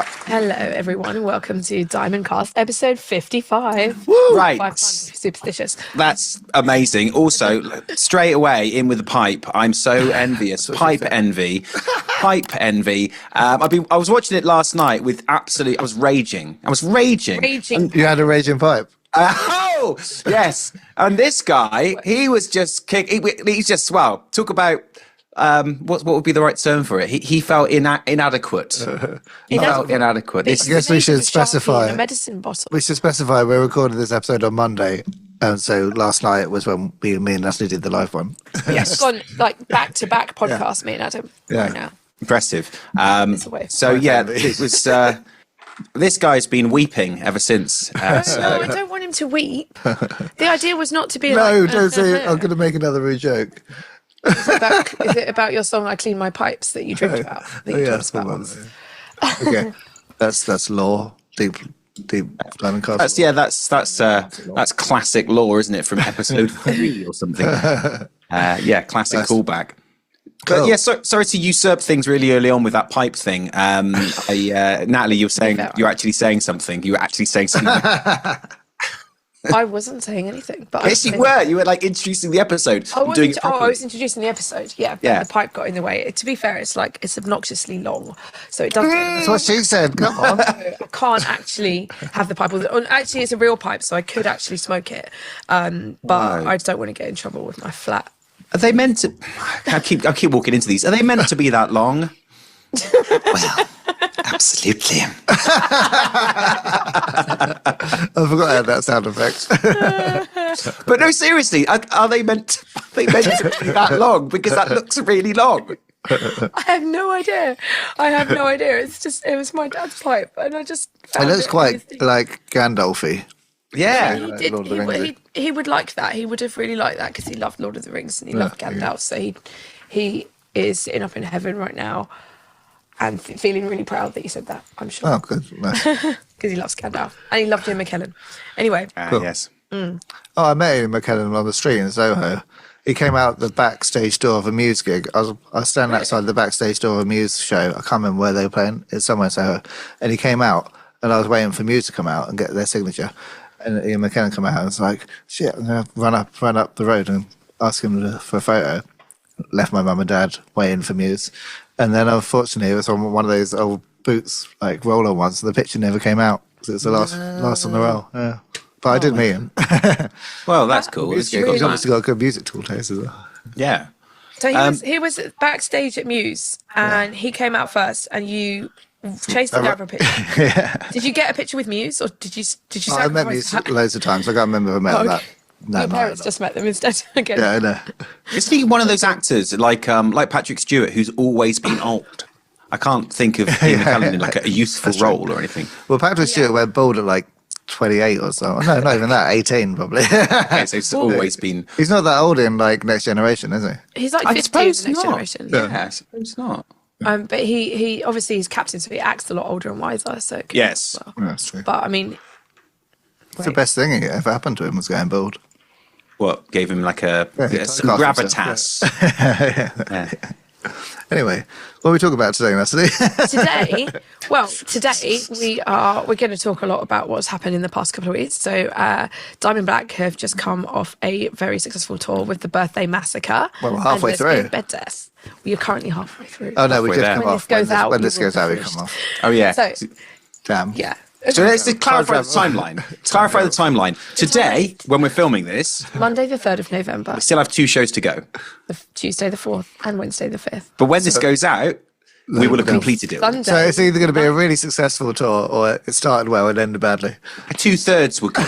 Hello, everyone, and welcome to Diamond Cast episode 55. Woo! Right. 5 times superstitious. That's amazing. Also, straight away in with the pipe. I'm so envious. Pipe envy. I was watching it last night with I was raging. Raging. You had a raging pipe. Oh, yes. And this guy, he was just he's just, talk about what would be the right term for it? He felt inadequate. He felt inadequate. I guess we should specify. A medicine bottle. We should specify we're recording this episode on Monday, and so last night was when me and Leslie did the live one. Yes, it's gone like back-to-back podcast. Me and Adam right now. Impressive. It was. This guy's been weeping ever since. No, I don't want him to weep. The idea was not to be don't say I'm going to make another rude joke. Is it about your song "I Clean My Pipes" that you dreamed about? Okay, that's lore. Deep Diamond Cast. That's classic lore, isn't it? From episode 3 or something. Classic callback. But sorry to usurp things really early on with that pipe thing. Natalie, you were actually saying something. I wasn't saying anything, but yes, you were. You were like introducing the episode. I was introducing the episode. Yeah. The pipe got in the way. To be fair, it's obnoxiously long, so it doesn't. That's what she said. Come on. I can't actually have the pipe. Actually, it's a real pipe, so I could actually smoke it. But I don't want to get in trouble with my flat. Are they meant to? I keep walking into these. Are they meant to be that long? Well, absolutely. I forgot I had that sound effect. But no, seriously, are they meant to be that long? Because that looks really long. I have no idea. It was my dad's pipe, and I just found it looks quite like Gandalf-y. Yeah, he would like that. He would have really liked that because he loved Lord of the Rings and he loved Gandalf. Yeah. So he is sitting up in heaven right now and feeling really proud that he said that. I'm sure. Oh, good. Because he loves Gandalf and he loved Ian McKellen. Anyway, cool. Yes. Oh, I met Ian McKellen on the street in Soho. He came out the backstage door of a Muse gig. I was standing outside the backstage door of a Muse show. I can't remember where they were playing. It's somewhere in Soho, and he came out, and I was waiting for Muse to come out and get their signature. And Ian McKellen come out and was like, shit, I'm going to run up the road and ask him for a photo. Left my mum and dad waiting for Muse. And then unfortunately, it was on one of those old Boots, like roller ones. So the picture never came out because it was the last on the roll. Yeah. But I did meet him. Well, that's cool. He's obviously got a good music tool taste as well. Yeah. So he was backstage at Muse and he came out first and you chased him down for a picture. Yeah. Did you get a picture with Muse or did you I met Muse loads of times. I can't remember if I met that. No, your parents just met them instead. Again. Yeah, I know. Is he one of those actors like Patrick Stewart who's always been old? I can't think of Ian McKellen in like a youthful role or anything. Well, Patrick Stewart went bald at like 28 or so. No, not even that. 18 probably. Okay, so he's always been. He's not that old in like Next Generation, is he? He's like 50 in Next Generation. Yeah, I suppose not. But he obviously is captain, so he acts a lot older and wiser. So yes, well. Yeah, that's true. But I mean, it's the best thing that ever happened to him was going bald. What gave him like some gravitas? Yeah. Anyway, what are we talking about today, Natalie? Today we're going to talk a lot about what's happened in the past couple of weeks. So Diamond Black have just come off a very successful tour with the Birthday Massacre. Well, we're halfway through. You're currently halfway through. Oh no, we just come off. When this goes out, we come off. Oh yeah. So, damn. Yeah. So let's clarify the timeline. Today, when we're filming this, Monday the 3rd of November. We still have 2 shows to go. Tuesday the 4th and Wednesday the 5th. But when this goes out, we will have completed it. Sunday. So it's either going to be a really successful tour or it started well and ended badly. 2/3 will come.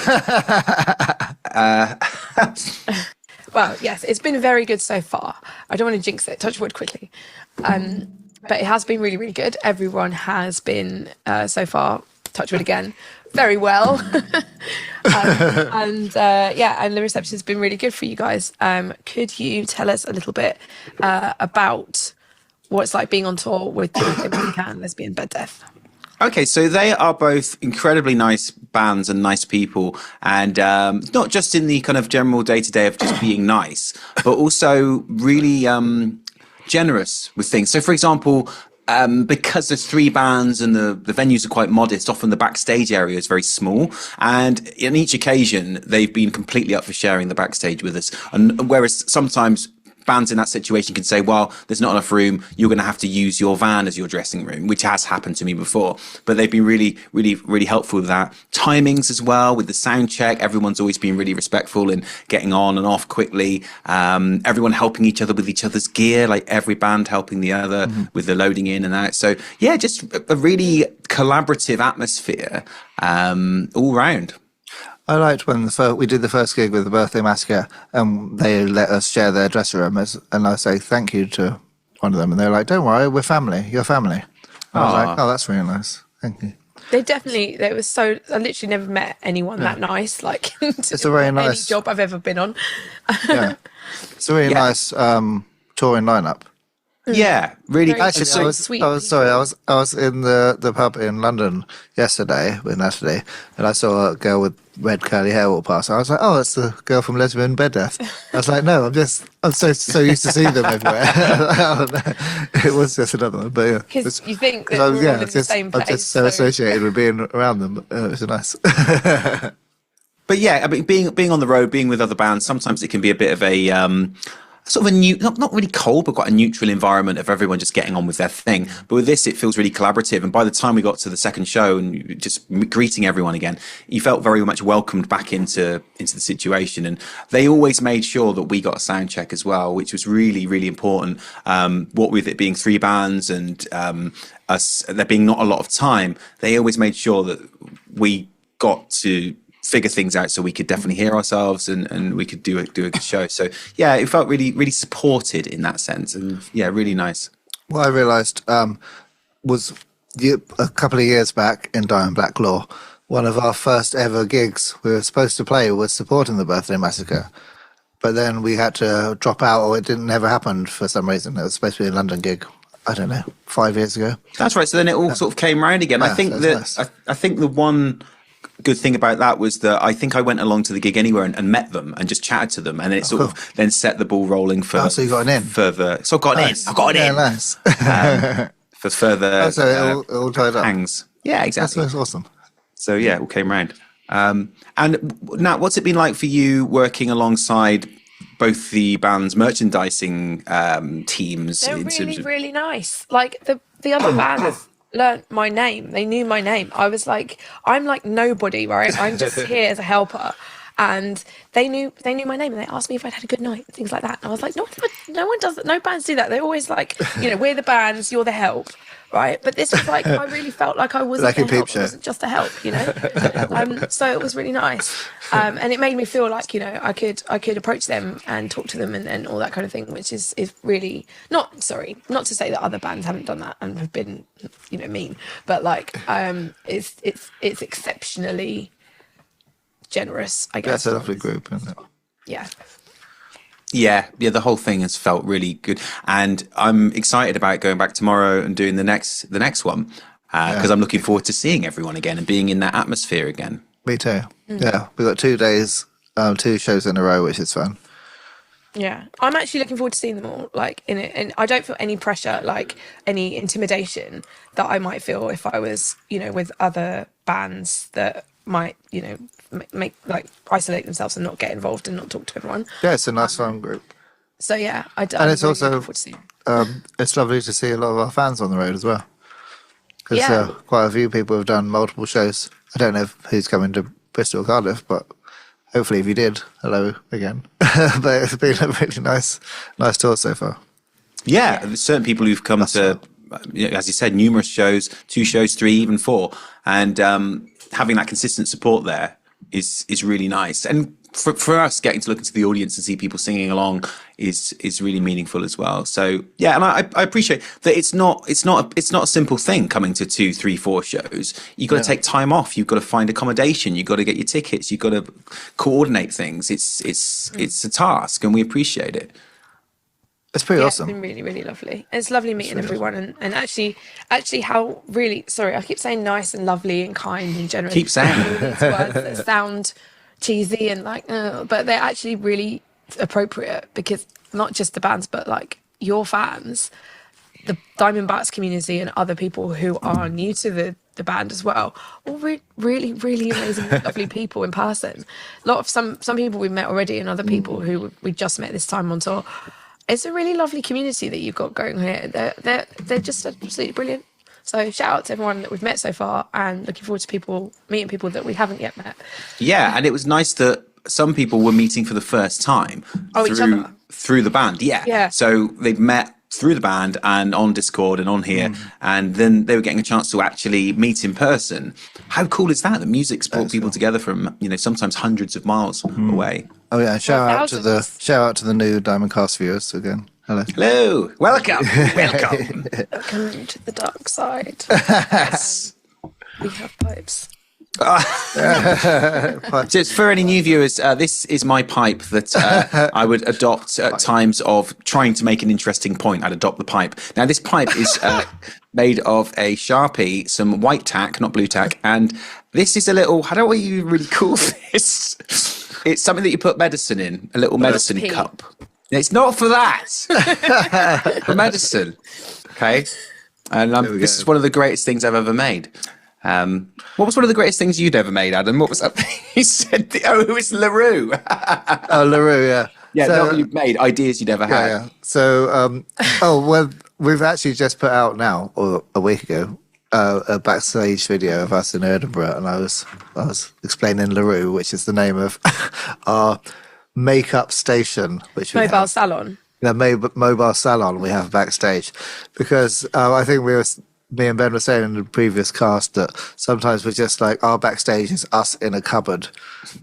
Well, yes, it's been very good so far. I don't want to jinx it. Touch wood quickly. But it has been really, really good. Everyone has been, so far, touch wood again, very well. And the reception has been really good for you guys. Could you tell us a little bit about what it's like being on tour with Birthday Massacre and Lesbian Bed Death? Okay, so they are both incredibly nice bands and nice people, and not just in the kind of general day-to-day of just being nice, but also really generous with things. So, for example, because there's 3 bands and the venues are quite modest, often the backstage area is very small. And in each occasion, they've been completely up for sharing the backstage with us. And whereas sometimes bands in that situation can say, well, there's not enough room, you're going to have to use your van as your dressing room, which has happened to me before. But they've been really, really, really helpful with that. Timings as well, with the sound check, everyone's always been really respectful in getting on and off quickly. Everyone helping each other with each other's gear, like every band helping the other with the loading in and out. So yeah, just a really collaborative atmosphere all round. I liked when we did the first gig with the Birthday Massacre, and they let us share their dressing room, and I say thank you to one of them, and they're like, "Don't worry, we're family. You're family." I was like, "Oh, that's really nice. Thank you." I literally never met anyone that nice. Like, it's a very nice any job I've ever been on. Yeah, it's a really nice touring lineup. Yeah, really. Actually, I was in the pub in London yesterday with Natalie, and I saw a girl with red curly hair walk past. I was like, "Oh, that's the girl from Lesbian Bed Death." I was like, "No, I'm so used to seeing them everywhere." It was just another one, but yeah. Because you think that we're all in the same place. I'm just so associated with being around them. It was nice. But yeah, I mean, being on the road, being with other bands, sometimes it can be a bit of a sort of not really cold, but quite a neutral environment of everyone just getting on with their thing. But with this, it feels really collaborative. And by the time we got to the second show and just greeting everyone again, you felt very much welcomed back into the situation. And they always made sure that we got a sound check as well, which was really, really important. What with it being 3 bands and us there being not a lot of time, they always made sure that we got to figure things out so we could definitely hear ourselves and we could do a good show. So yeah, it felt really, really supported in that sense, and yeah, really nice. What I realised was a couple of years back in Diamond Black Law, one of our first ever gigs we were supposed to play was supporting the Birthday Massacre, but then we had to drop out, or it never happened for some reason. It was supposed to be a London gig, I don't know, 5 years ago. That's right. So then it all sort of came round again. I think that I think the one good thing about that was that I think I went along to the gig anywhere and met them and just chatted to them, and then it sort of then set the ball rolling for. So you got an in. Further, so I got an in. I got an in. Nice. For further. So it all tied up. Hangs. Yeah, exactly. That's awesome. So yeah, it all came round. And Nat, what's it been like for you working alongside both the band's merchandising teams? They're really, really nice. Like the other bands learnt my name. They knew my name. I was like, I'm like nobody, right? I'm just here as a helper. And they knew my name, and they asked me if I'd had a good night and things like that. And I was like, no one does that. No bands do that. They're always like, we're the bands, you're the help, right? But this was like, I really felt like I wasn't like a help. I wasn't just a help, So it was really nice, and it made me feel like I could approach them and talk to them and all that kind of thing, which is really not to say that other bands haven't done that and have been mean, but like it's exceptionally generous, I guess. That's a lovely group, isn't it? Yeah, the whole thing has felt really good, and I'm excited about going back tomorrow and doing the next one because I'm looking forward to seeing everyone again and being in that atmosphere again. Me too. Yeah, we've got 2 days, 2 shows in a row, which is fun. Yeah, I'm actually looking forward to seeing them all, like, in it, and I don't feel any pressure, like any intimidation that I might feel if I was, with other bands that might, make like isolate themselves and not get involved and not talk to everyone. Yeah, it's a nice fun group. So yeah, and it's really also it's lovely to see a lot of our fans on the road as well, because quite a few people have done multiple shows. I don't know who's coming to Bristol or Cardiff, but hopefully if you did, hello again. But it's been a really nice tour so far. Yeah, there's certain people who've come to, as you said, numerous shows, 2 shows, 3, even 4, and having that consistent support there is really nice. And for us, getting to look into the audience and see people singing along is really meaningful as well. So yeah, and I appreciate that it's not a simple thing coming to 2, 3, 4 shows. You've got to take time off. You've got to find accommodation. You've got to get your tickets. You've got to coordinate things. It's a task, and we appreciate it. It's pretty awesome. It's been really, really lovely. And it's lovely meeting everyone, and actually how really, sorry, I keep saying nice and lovely and kind and generous. Keep saying all these words that sound cheesy and like, but they're actually really appropriate, because not just the bands, but like your fans the Diamondbacks community and other people who are new to the band as well, all really, really amazing, lovely people in person. A lot of some people we've met already, and other people who we just met this time on tour. It's a really lovely community that you've got going here. They're just absolutely brilliant. So shout out to everyone that we've met so far, and looking forward to meeting people that we haven't yet met. Yeah, and it was nice that some people were meeting for the first time through the band. Yeah. So they've met through the band and on Discord and on here, and then they were getting a chance to actually meet in person. How cool is that? The music's brought people together from, sometimes hundreds of miles away. Oh yeah, shout out to the new Diamondcast viewers again. Hello. Welcome. Welcome to the dark side. Yes. We have pipes. Just for any new viewers, this is my pipe that I would adopt at times of trying to make an interesting point. I'd adopt the pipe. Now, this pipe is made of a Sharpie, some white tack, not blue tack, and this is a little, I don't know what you really call this. It's something that you put medicine in, a little medicine cup. It's not for that. For medicine. Okay. And this is one of the greatest things I've ever made. What was one of the greatest things you'd ever made, Adam? What was that thing you said? It was LaRue. LaRue, yeah. Yeah, so, not what you've made, ideas you'd ever had. Yeah. So, well, we've actually just put out now, or a week ago, a backstage video of us in Edinburgh, and I was explaining LaRue, which is the name of our makeup station, which mobile salon. The mobile salon we have backstage, because I think me and Ben were saying in the previous cast that sometimes we're just like, our backstage is us in a cupboard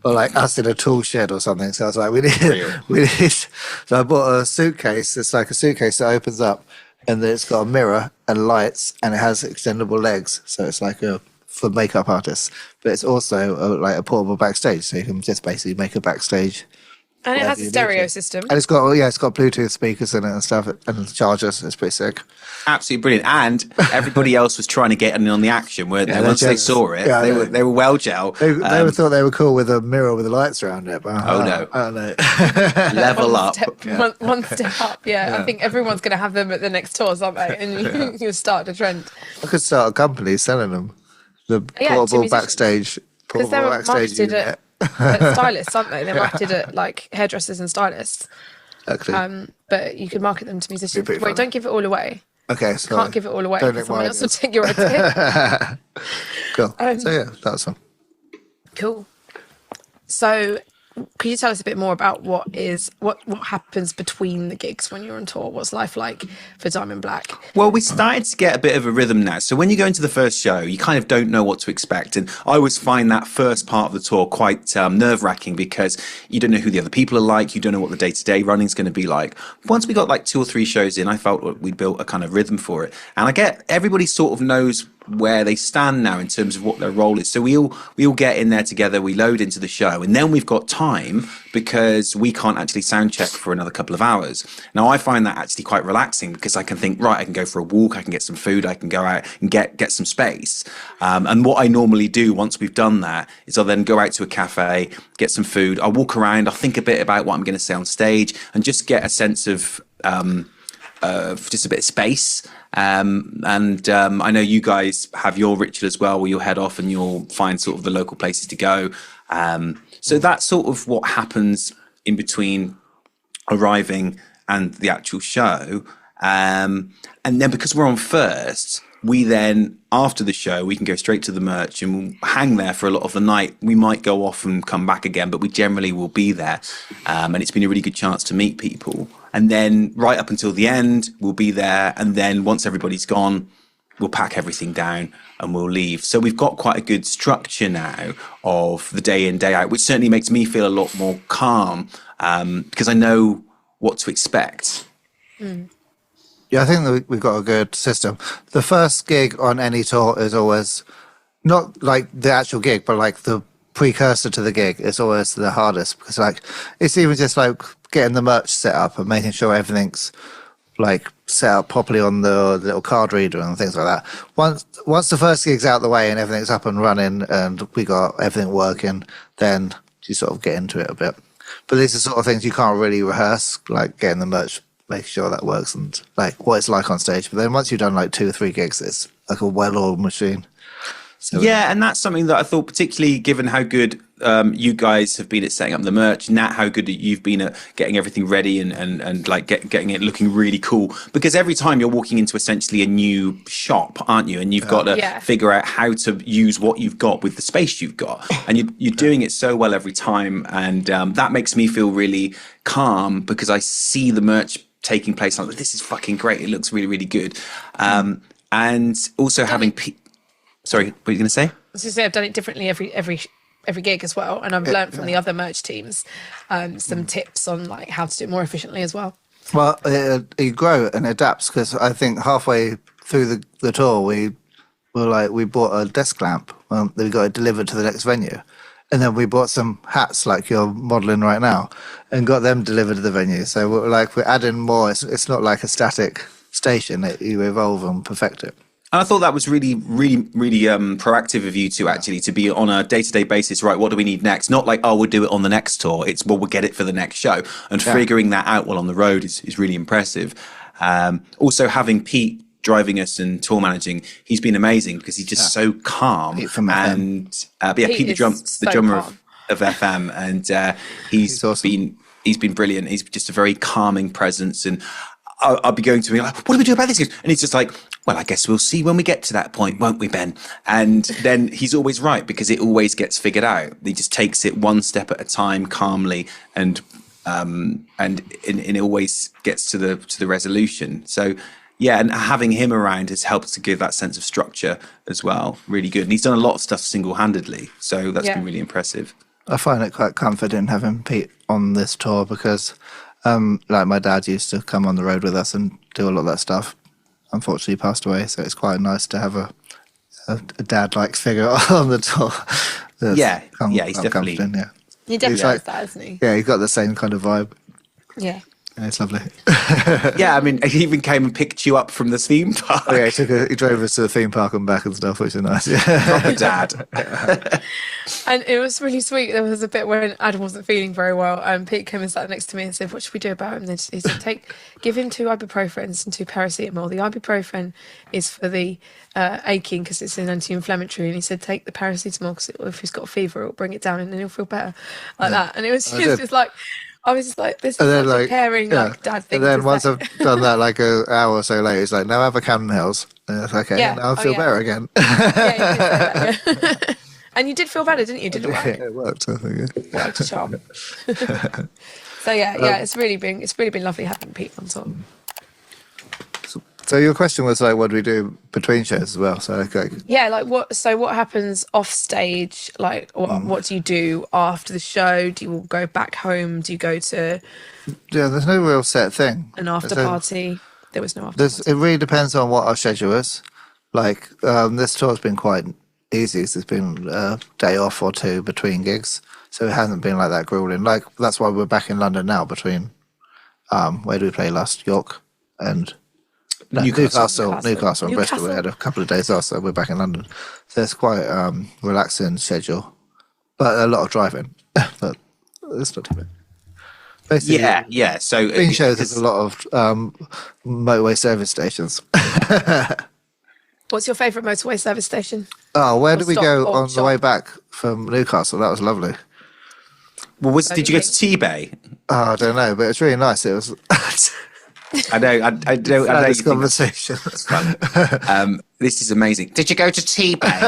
or like us in a tool shed or something. So I was like, we need. So I bought a suitcase. It's like a suitcase that opens up, and then it's got a mirror and lights, and it has extendable legs. So it's like for makeup artists, but it's also like a portable backstage. So you can just basically make a backstage. And it has a stereo system. And it's got Bluetooth speakers in it and stuff, and chargers. It's pretty sick. Absolutely brilliant. And everybody else was trying to get in on the action, weren't they? Once they saw it, they were well gel. They thought they were cool with a mirror with the lights around it. But no. I don't know. Level up. One step up, yeah. I think everyone's going to have them at the next tours, aren't they? And you start a trend. I could start a company selling them. The portable backstage. Because they're marketed at stylists, aren't they? They're marketed at like hairdressers and stylists. Exactly. But you could market them to musicians. Wait, don't give it all away. Okay, so can't give it all away. Someone else will take your idea. Cool. So yeah, that's fun. Cool. So, could you tell us a bit more about what happens between the gigs when you're on tour? What's life like for Diamond Black? Well, we started to get a bit of a rhythm now. So when you go into the first show, you kind of don't know what to expect. And I always find that first part of the tour quite nerve-wracking, because you don't know who the other people are like. You don't know what the day-to-day running is going to be like. Once we got like 2 or 3 shows in, I felt we'd built a kind of rhythm for it. And I get everybody sort of knows where they stand now in terms of what their role is. So we all get in there together, we load into the show, and then we've got time because we can't actually sound check for another couple of hours. Now I find that actually quite relaxing, because I can think, right, I can go for a walk, I can get some food, I can go out and get some space. And what I normally do once we've done that is I'll then go out to a cafe, get some food, I'll walk around, I'll think a bit about what I'm going to say on stage, and just get a sense of just a bit of space. And I know you guys have your ritual as well, where you'll head off and you'll find sort of the local places to go. So that's sort of what happens in between arriving and the actual show. And then because we're on first, we then, after the show, we can go straight to the merch and we'll hang there for a lot of the night. We might go off and come back again, but we generally will be there. And it's been a really good chance to meet people. And then right up until the end, we'll be there. And then once everybody's gone, we'll pack everything down and we'll leave. So we've got quite a good structure now of the day in, day out, which certainly makes me feel a lot more calm, because I know what to expect. Mm. Yeah, I think that we've got a good system. The first gig on any tour is always not like the actual gig, but like the precursor to the gig is always the hardest, because like it's even just like getting the merch set up and making sure everything's like set up properly on the little card reader and things like that. Once the first gig's out the way and everything's up and running and we got everything working, then you sort of get into it a bit. But these are sort of things you can't really rehearse, like getting the merch making sure that works and like what it's like on stage. But then once you've done like 2 or 3 gigs, it's like a well-oiled machine. So yeah, and that's something that I thought, particularly given how good you guys have been at setting up the merch, Nat, how good you've been at getting everything ready and like getting it looking really cool. Because every time you're walking into essentially a new shop, aren't you? And you've got to figure out how to use what you've got with the space you've got. And you're doing it so well every time. And that makes me feel really calm because I see the merch taking place. I'm like, this is fucking great. It looks really, really good. And also having... Sorry, what were you going to say? I was going to say I've done it differently every gig as well, and I've learned from the other merch teams some tips on like how to do it more efficiently as well. Well, you grow and adapts because I think halfway through the tour we bought a desk lamp. We got it delivered to the next venue, and then we bought some hats like you're modelling right now, and got them delivered to the venue. So we're adding more. It's not like a static station. You evolve and perfect it. And I thought that was really, really, really proactive of you two, actually, to be on a day-to-day basis. Right, what do we need next? Not like, oh, we'll do it on the next tour. It's, well, we'll get it for the next show. And figuring that out while on the road is really impressive. Also, having Pete driving us and tour managing, he's been amazing because he's just so calm. And Pete, the drummer of FM, and he's awesome. He's been brilliant. He's just a very calming presence. And I'll be going to him like, what do we do about this? And he's just like, well, I guess we'll see when we get to that point, won't we, Ben? And then he's always right because it always gets figured out. He just takes it one step at a time, calmly, and it always gets to the resolution. So yeah, and having him around has helped to give that sense of structure as well. Really good, and he's done a lot of stuff single-handedly, so that's been really impressive. I find it quite comforting having Pete on this tour because, like my dad used to come on the road with us and do a lot of that stuff. Unfortunately, he passed away, so it's quite nice to have a dad-like figure on the tour. He's definitely. He definitely has that, isn't he? Yeah, he's got the same kind of vibe. Yeah. Yeah, it's lovely. Yeah, I mean, he even came and picked you up from the theme park. Oh, yeah, he drove us to the theme park and back and stuff, which is nice. Yeah. Proper dad. And it was really sweet. There was a bit when Adam wasn't feeling very well, and Pete came and sat next to me and said, "What should we do about him?" And he said, "Give him 2 ibuprofens and 2 paracetamol. The ibuprofen is for the aching because it's an anti-inflammatory." And he said, "Take the paracetamol because if he's got a fever, it'll bring it down and then he'll feel better." Like that. And it was just like. I was just like, this is such a caring, like, dad thing. And then once I've done that, like an hour or so later, he's like, now have a Camden Hills. And it's okay, now I feel better again. Yeah, you did say that, And you did feel better, didn't you? Did it work? Yeah, it worked, I think. It worked a charm. So it's really been lovely having Pete on top. So your question was like, what do we do between shows as well? So what happens off stage? Like, what do you do after the show? Do you go back home? Do you go to? Yeah, there's no real set thing. An after party. There was no after party. It really depends on what our schedule is. Like this tour's been quite easy. So there's been a day off or 2 between gigs, so it hasn't been like that grueling. Like that's why we're back in London now. Between where do we play last? York and. Newcastle and Bristol. We had a couple of days off, so we're back in London. So it's quite relaxing schedule, but a lot of driving. But it's not too bad. Basically, yeah. So between shows, there's a lot of motorway service stations. What's your favourite motorway service station? Oh, where did we go on the way back from Newcastle? That was lovely. Well, did you go to T-Bay? Oh, I don't know, but it's really nice. It was. I know this conversation. This is amazing. Did you go to T-Bay?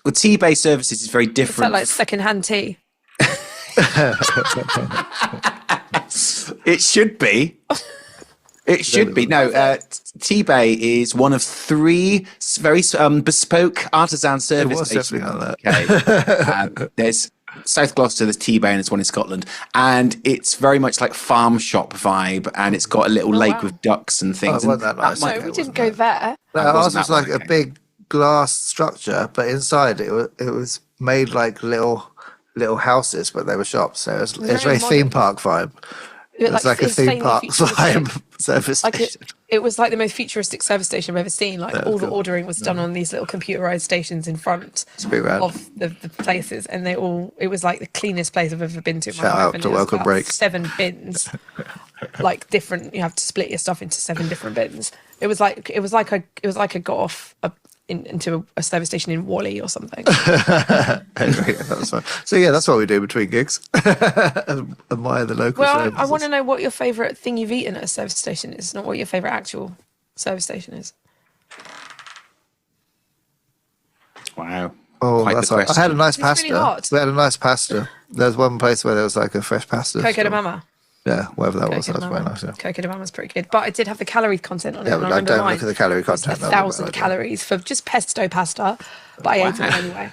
Well, T-Bay services is very different. Is that like second-hand tea? It should be. It should be. No, T-Bay is one of 3 very bespoke artisan service stations. Okay. There's South Gloucester, there's T-Bay, and there's one in Scotland, and it's very much like farm shop vibe, and it's got a little lake with ducks and things. Oh, that nice? No, we didn't go there. No, ours was like a big glass structure, but inside it was made like little houses, but they were shops. So it was very theme park vibe. It was like a theme park vibe service station. It was like the most futuristic service station I've ever seen. Like all the ordering was done on these little computerized stations in front of the places, and it was like the cleanest place I've ever been to. Shout out to Welcome Break. 7 bins like different. You have to split your stuff into 7 different bins. It was like I got off into a service station in Wally or something. Anyway, that's fine. So yeah, that's what we do between gigs. Admire the local services. I want to know what your favourite thing you've eaten at a service station is, not what your favourite actual service station is. Wow. Oh, Quite that's the right. I question. had a nice It's really pasta. hot. We had a nice pasta. There's one place where there was like a fresh pasta. Coco de store. Mama. Yeah, whatever that was. Coco That de was very Mama. nice. Yeah. Coco de Mama's pretty good, but it did have the calorie content on it. Yeah, and but I I remember don't mine look at the calorie was content. 1,000 calories for just pesto pasta, but I ate it anyway.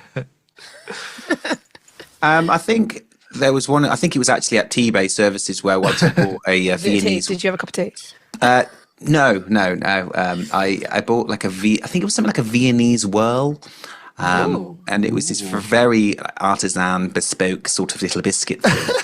I think there was one. I think it was actually at Tea-Bay Services where once I bought a Viennese. Did you have a cup of tea? No. I bought like I think it was something like a Viennese whirl. And it was this very artisan, bespoke sort of little biscuit thing.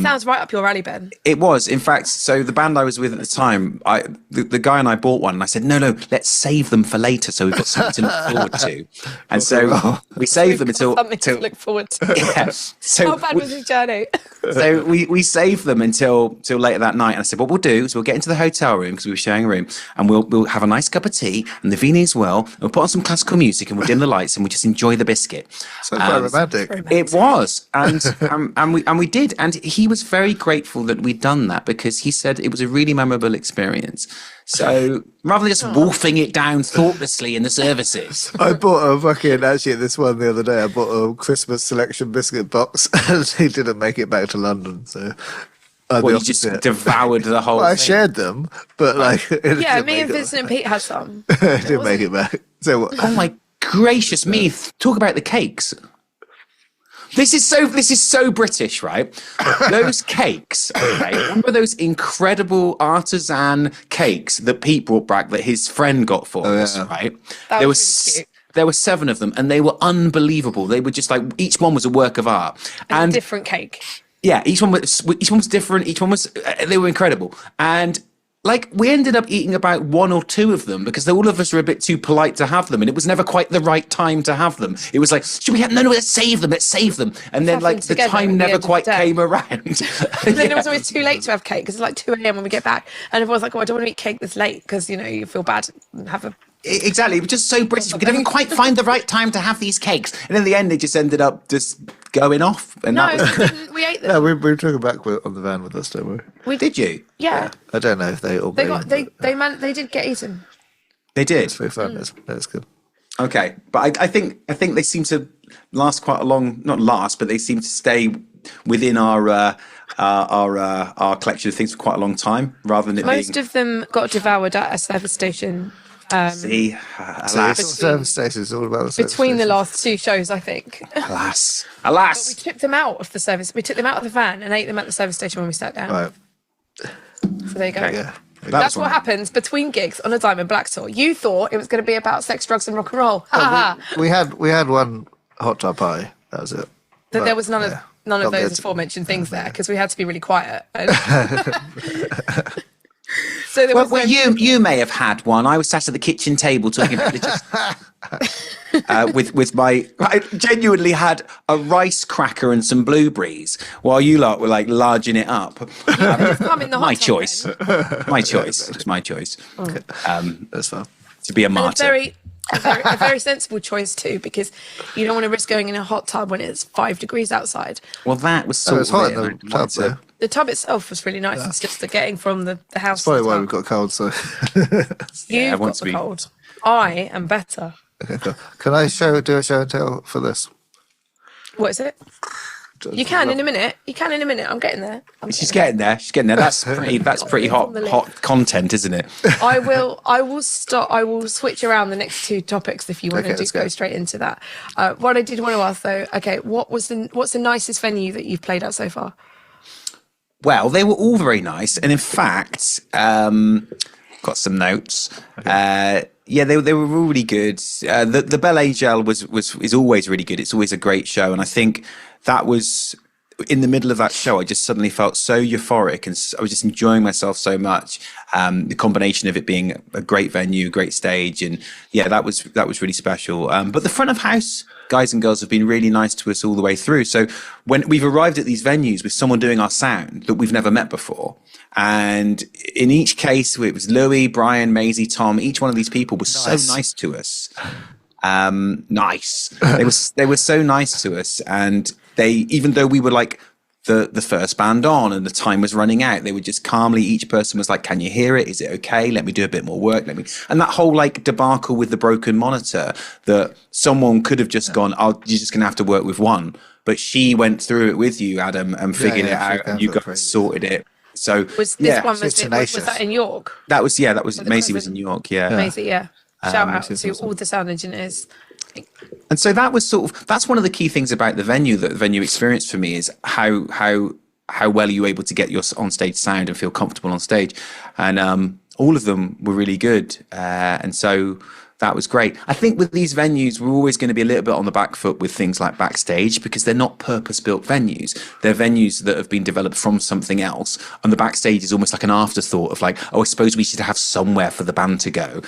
Sounds right up your alley, Ben. It was, in fact. So the band I was with at the time, the guy and I bought one, and I said, "No, let's save them for later, so we've got something to look forward to." And so we saved them until Something to look forward to. Yeah. So How bad was his journey? So we saved them until later that night. And I said, what we'll do is we'll get into the hotel room because we were sharing a room, and we'll have a nice cup of tea and the Viennese well, and we'll put on some classical music and we'll dim the lights and we'll just enjoy the biscuit. So quite romantic. It was, and we did, and he was very grateful that we'd done that because he said it was a really memorable experience. So rather than just wolfing it down thoughtlessly in the services, I bought actually this one the other day. I bought a Christmas selection biscuit box, and he didn't make it back to London. So you just devoured the whole. Well, I thing. shared them, but like Yeah, me and Vincent and Pete had some. it didn't make it back. So what? Oh my gracious me! Talk about the cakes. This is so British, right? Those cakes, okay? Remember those incredible artisan cakes that Pete brought back that his friend got for us, right? That was really cute. There were 7 of them, and they were unbelievable. They were just like each one was a work of art, And a different cake. yeah, each one was different. Each one was they were incredible, and like we ended up eating about 1 or 2 of them because all of us were a bit too polite to have them, and it was never quite the right time to have them. It was like, should we have? No, let's save them, and then like the time never quite came around. And then it was always too late to have cake because it's like 2 a.m. when we get back, and everyone's like, "Oh, I don't want to eat cake this late," because you feel bad and have a. Exactly, it was just so British. We could never quite find the right time to have these cakes, and in the end, they just ended up just going off. And No, that was... we ate them. Yeah, we took it back on the van with us, don't we? Did you? Yeah, I don't know if they all. they did get eaten. They did. It's very fun. That's good. Okay, but I think they seem to last quite a long. Not last, but they seem to stay within our collection of things for quite a long time, rather than it Most being. of them got devoured at a service station. See, So alas, service stations all about the service Between the stations. last 2 shows, I think. alas. But we took them out of the service. We took them out of the van and ate them at the service station when we sat down. Right. So there you go. Yeah. That's what happens between gigs on a Diamond Black tour. You thought it was going to be about sex, drugs, and rock and roll. We had one hot tub party. That was it. But there was none of Not those good. aforementioned things there because we had to be really quiet. So there was you may have had one. I was sat at the kitchen table talking religious. with I genuinely had a rice cracker and some blueberries while you lot were like larging it up. come in the hot My tub choice. then. My choice. It was my choice. That's fun. To be a And martyr. a very sensible choice too, because you don't want to risk going in a hot tub when it's 5 degrees outside. Well, that was Oh, sort it's of hot it. in I the tub, wanted to- though. The tub itself was really nice. It's just the getting from the house. That's probably to the why tub. we've got cold. So You've got once the we- cold. I am better. okay, cool. Can I do a show and tell for this? What is it? You can in a minute. I'm getting there. She's getting there. That's pretty From the hot content, isn't it? I will switch around the next 2 topics if you want Okay, to let's go go. straight into that. What I did want to ask though, okay, what's the nicest venue that you've played at so far? Well, they were all very nice, and in fact, got some notes. Yeah, they were really good. The Belle Angel is always really good. It's always a great show, and I think that was in the middle of that show. I just suddenly felt so euphoric, and I was just enjoying myself so much. The combination of it being a great venue, great stage, and yeah, that was really special. But the front of house guys and girls have been really nice to us all the way through. So when we've arrived at these venues with someone doing our sound that we've never met before, and in each case, it was Louis, Brian, Maisie, Tom. Each one of these people was so nice to us. Nice. They were so nice to us, and they, even though we were like the first band on and the time was running out, they would just calmly, each person was like, can you hear it? Is it okay? Let me do a bit more work. And that whole like debacle with the broken monitor, that someone could have just gone, oh, you're just going to have to work with one. But she went through it with you, Adam, and figured it out, and you guys sorted it. So was that in York? That was Maisie was in York, Maisie, Shout out to all the sound engineers. And so that was that's one of the key things about the venue, that the venue experience for me, is how well are you able to get your on stage sound and feel comfortable on stage. And all of them were really good. And so that was great. I think with these venues, we're always going to be a little bit on the back foot with things like backstage, because they're not purpose-built venues. They're venues that have been developed from something else. And the backstage is almost like an afterthought of like, oh, I suppose we should have somewhere for the band to go.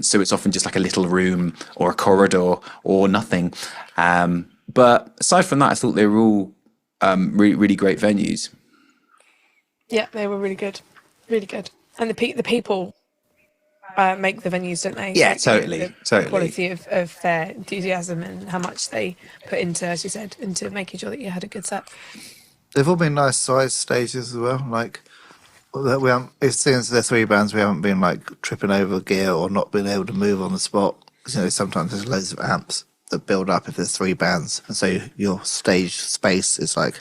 So it's often just like a little room or a corridor or nothing. But aside from that, I thought they were all really, really great venues. Yeah, they were really good. Really good. And the people make the venues, don't they? Yeah, like, totally. The quality of their enthusiasm and how much they put into, as you said, into making sure that you had a good set. They've all been nice sized stages as well. Like, we haven't, since they're three bands, we haven't been like tripping over gear or not being able to move on the spot. You know, sometimes there's loads of amps that build up if there's three bands, and so your stage space is like,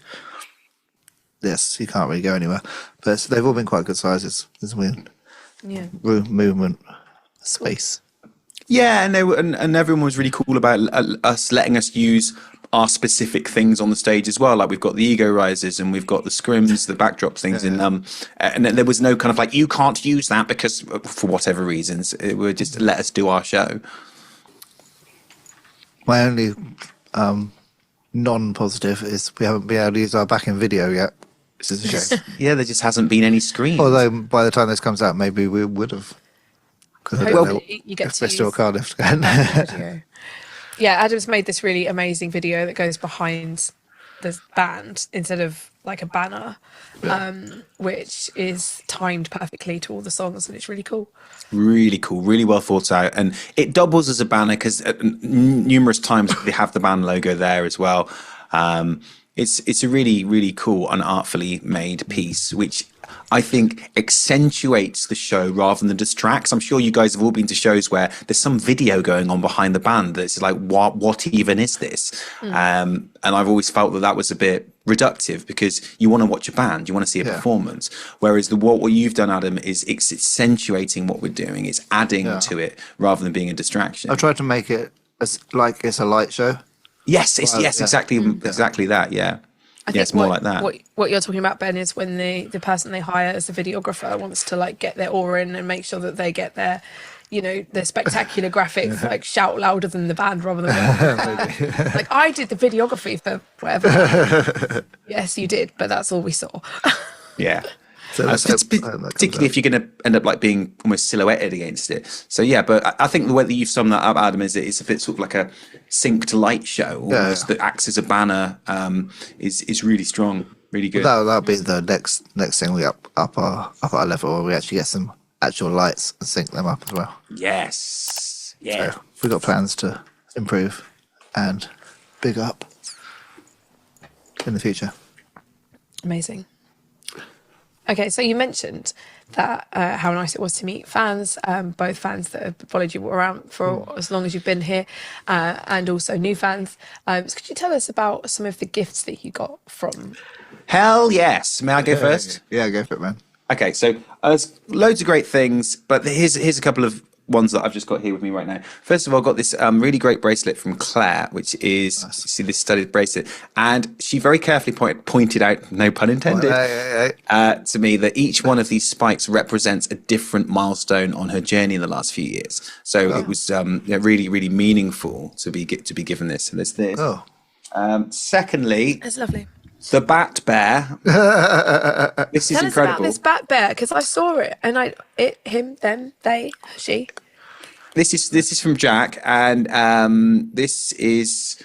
yes, you can't really go anywhere. But they've all been quite good sizes. There's been room, movement, space. Yeah, and and everyone was really cool about us letting us use our specific things on the stage as well. Like we've got the ego risers and we've got the scrims, the backdrops things and there was no kind of like, you can't use that because for whatever reasons. It would just let us do our show. My only non-positive is we haven't been able to use our backing video yet, which is a shame. Yeah, there just hasn't been any screens. Although by the time this comes out, maybe we would have. Because I don't know you get if to Bristol or use Cardiff can. Yeah, Adam's made this really amazing video that goes behind the band instead of like a banner, which is timed perfectly to all the songs, and it's really cool. Really cool, really well thought out, and it doubles as a banner because numerous times they have the band logo there as well. It's a really, really cool and artfully made piece, which I think accentuates the show rather than distracts. I'm sure you guys have all been to shows where there's some video going on behind the band that's like, what even is this? And I've always felt that was a bit reductive, because you want to watch a band, you want to see a performance. Whereas what you've done, Adam, is it's accentuating what we're doing. It's adding to it rather than being a distraction. I've tried to make it as like it's a light show. Yes, exactly that. Yeah. I think it's more like that. What you're talking about, Ben, is when the person they hire as the videographer wants to like get their aura in and make sure that they get their, their spectacular graphics like shout louder than the band rather than like I did the videography for whatever. Yes, you did, but that's all we saw. Yeah. So particularly if you're going to end up like being almost silhouetted against it. So yeah, but I think the way that you've summed that up, Adam, is it's a bit sort of like a synced light show almost that acts as a banner. Is really strong, really good. That'll be the next thing we up our level, where we actually get some actual lights and sync them up as well. Yes. Yeah. So we've got plans to improve and big up in the future. Amazing. Okay, so you mentioned that how nice it was to meet fans, both fans that have followed you around for as long as you've been here, and also new fans. So could you tell us about some of the gifts that you got from? Hell yes. May I go first? Yeah, go for it, man. Okay, so there's loads of great things, but here's a couple of ones that I've just got here with me right now. First of all, I got this really great bracelet from Claire, which is, you see this studded bracelet, and she very carefully pointed out, no pun intended, to me that each one of these spikes represents a different milestone on her journey in the last few years. So it was really, really meaningful to be given this. And there's this. Secondly, that's lovely. The Bat Bear. This is incredible. Tell us about this Bat Bear, because I saw it and him, them, they, she. This is from Jack, and this is.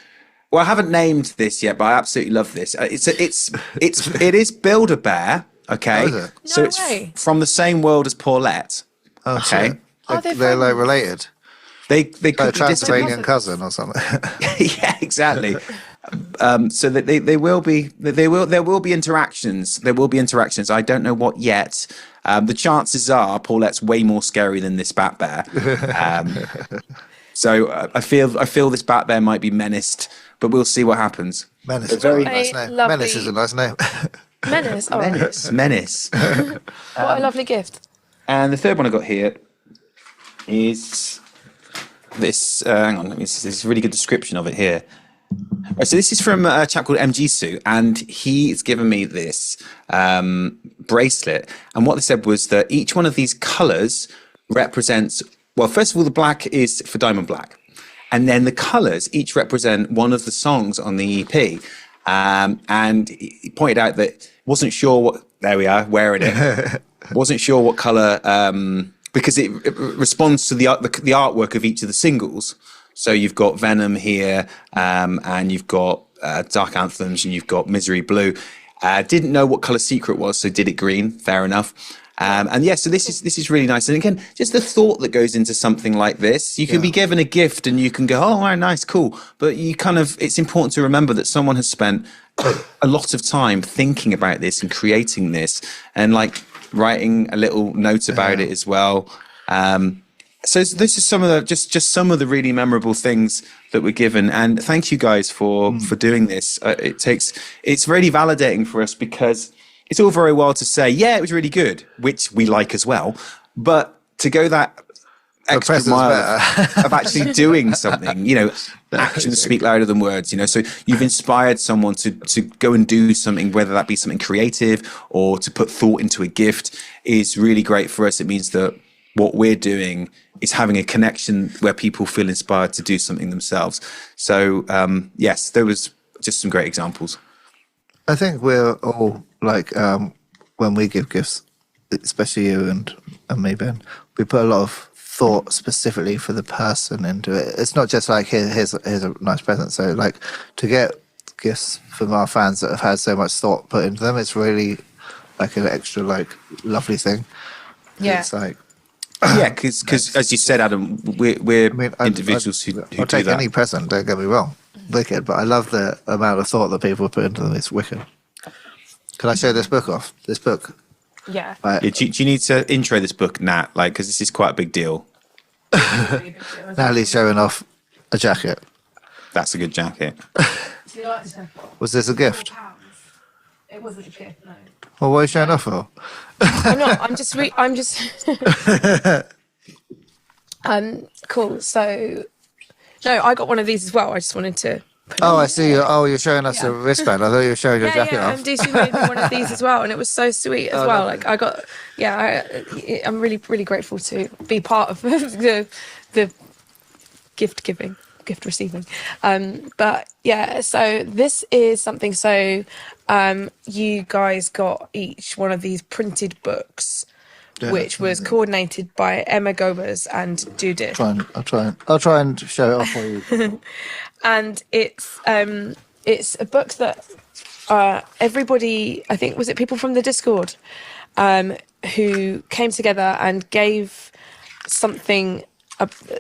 Well, I haven't named this yet, but I absolutely love this. It is Build-A-Bear. Okay, Oh, is it? so No it's way. from the same world as Paulette. Oh, Okay, shit. Are they They're like friends? related. they Like could a be Transylvanian distant. cousin or something. Yeah, exactly. So that there will be interactions. There will be interactions. I don't know what yet. The chances are Paulette's way more scary than this Bat Bear. So I feel this Bat Bear might be menaced, but we'll see what happens. Menace is very a nice name. lovely- Menace is a nice name. Menace. Oh, Menace. what a lovely gift. And the third one I got here is this. Hang on, this is a really good description of it here. Right, so this is from a chap called MGSU, and he's given me this bracelet. And what they said was that each one of these colours represents. Well, first of all, the black is for Diamond Black, and then the colours each represent one of the songs on the EP. And he pointed out that wasn't sure what. There we are, wearing it. Wasn't sure what colour because it responds to the artwork of each of the singles. So you've got Venom here, and you've got Dark Anthems, and you've got Misery Blue. Didn't know what colour Secret was, so did it green. Fair enough. And yeah, so this is really nice. And again, just the thought that goes into something like this. You can be given a gift and you can go, oh, nice, cool. But it's important to remember that someone has spent a lot of time thinking about this and creating this and like writing a little note about it as well. So this is some of the just some of the really memorable things that were given, and thank you guys for doing this. It's really validating for us because it's all very well to say, yeah, it was really good, which we like as well, but to go that extra mile of actually doing something, actions speak louder than words, so you've inspired someone to go and do something, whether that be something creative or to put thought into a gift, is really great for us. It means that what we're doing is having a connection where people feel inspired to do something themselves. So yes, there was just some great examples. I think we're all like, when we give gifts, especially you and me, Ben, we put a lot of thought specifically for the person into it. It's not just like, here's a nice present. So like to get gifts from our fans that have had so much thought put into them, it's really like an extra like lovely thing. Yeah. It's like, yeah, because as you said, Adam, we're individuals who I'll take do that. any present, don't get me wrong, wicked, but I love the amount of thought that people put into them. It's wicked. Can I show this book off? This book? Yeah. Yeah, do you need to intro this book, Nat? Like, because this is quite a big deal. Natalie's showing off a jacket. That's a good jacket. Was this a gift? It wasn't a gift, no. Well, what are you showing off for? I'm not. I'm just. Cool. So, no, I got one of these as well. I just wanted to. Oh, I see. You're showing us a wristband. I thought you were showing your jacket off. MDC made me one of these as well, and it was so sweet as well. lovely. Like I got. I'm really, really grateful to be part of the gift giving, gift receiving. But yeah, so this is something. So, you guys got each one of these printed books, which was coordinated by Emma Gomez and Judith. I'll try and show it off for you. And it's a book that everybody, I think, was it people from the Discord, who came together and gave something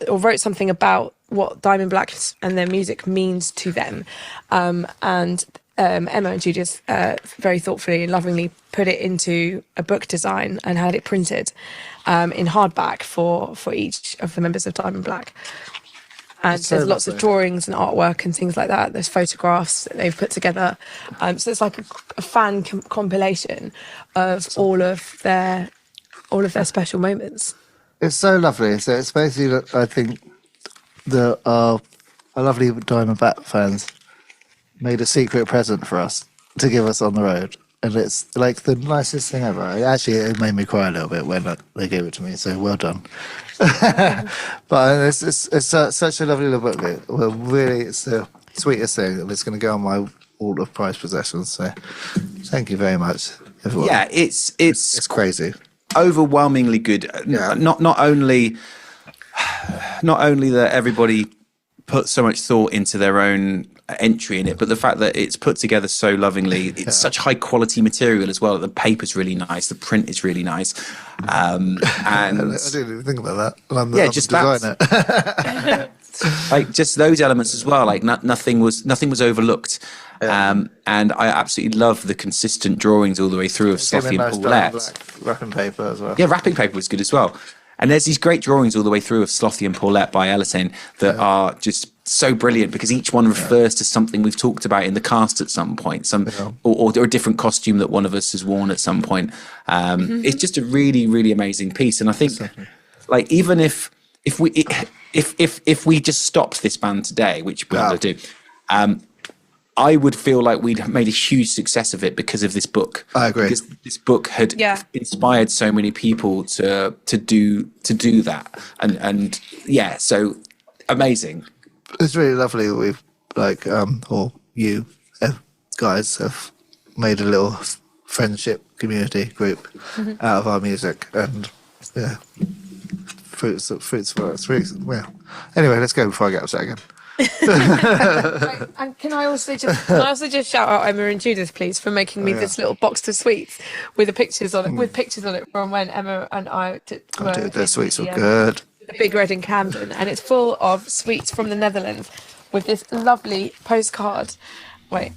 or wrote something about what Diamond Black and their music means to them, and Emma and Judith very thoughtfully and lovingly put it into a book design and had it printed in hardback for each of the members of Diamond Black. And so there's lots of lovely. drawings and artwork and things like that. There's photographs that they've put together. So it's like a fan compilation of all of their special moments. It's so lovely. So it's basically, I think, our lovely Diamondback fans made a secret present for us to give us on the road. And it's like the nicest thing ever. It made me cry a little bit when they gave it to me. So well done. But it's such a lovely little booklet. Well, really, it's the sweetest thing. And it's going to go on my wall of prized possessions. So thank you very much, everyone. Yeah, it's crazy. overwhelmingly good. Yeah. Not only not only that everybody put so much thought into their own entry in it, but the fact that it's put together so lovingly. It's such high quality material as well. The paper's really nice. The print is really nice. And I didn't even think about that. I'm just designer. like just those elements as well. Like nothing was overlooked. And I absolutely love the consistent drawings all the way through of Slothy and Paulette. Wrapping paper as well. Yeah, wrapping paper was good as well. And there's these great drawings all the way through of Slothy and Paulette by Elaine that are just so brilliant because each one refers to something we've talked about in the cast at some point, or a different costume that one of us has worn at some point. It's just a really, really amazing piece. And I think, like, even if we just stopped this band today, which we're going to do, I would feel like we'd made a huge success of it because of this book. I agree. Because this book had inspired so many people to do that, and so amazing. It's really lovely. We've or you guys have made a little friendship community group out of our music, and fruits for us. Well, anyway, let's go before I get upset again. And can I also just shout out Emma and Judith, please, for making me this little box of sweets with the pictures on it, from when Emma and I the sweets were good. The Big Red in Camden, and it's full of sweets from the Netherlands with this lovely postcard. Wait,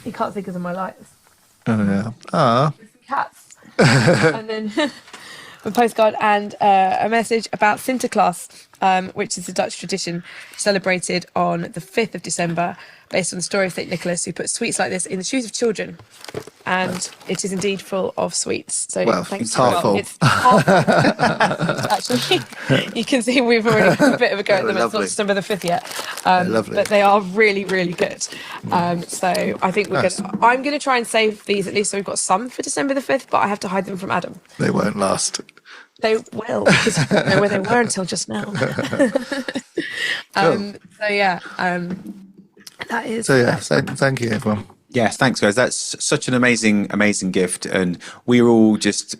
you can't see because of my lights. Oh yeah. Ah. Cats. And then a postcard and a message about Sinterklaas, which is a Dutch tradition celebrated on the 5th of December, based on the story of St. Nicholas, who put sweets like this in the shoes of children. And it is indeed full of sweets. So thanks. It's half full. It's half full. Actually, you can see we've already had a bit of a go at them. It's not December the 5th yet. But they are really, really good. So I think I'm going to try and save these at least so we've got some for December the 5th, but I have to hide them from Adam. They won't last. They will, because you don't know where they were until just now. That is. So thank you, everyone. Yeah, thanks, guys. That's such an amazing gift, and we're all just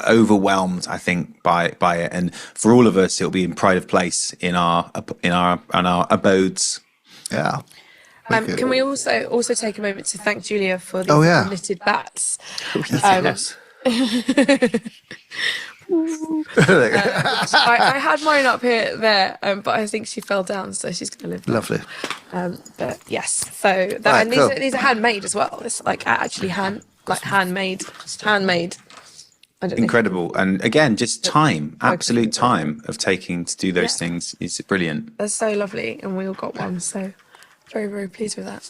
overwhelmed, I think, by it. And for all of us, it'll be in pride of place in our abodes. Yeah. Can we also take a moment to thank Julia for the knitted bats? Yes. I had mine up there, but I think she fell down, so she's going to live there. Lovely. But yes, so that and these are handmade as well. It's like actually handmade. Incredible, and again, just absolute time of taking to do those things is brilliant. They're so lovely, and we all got one. So very, very pleased with that.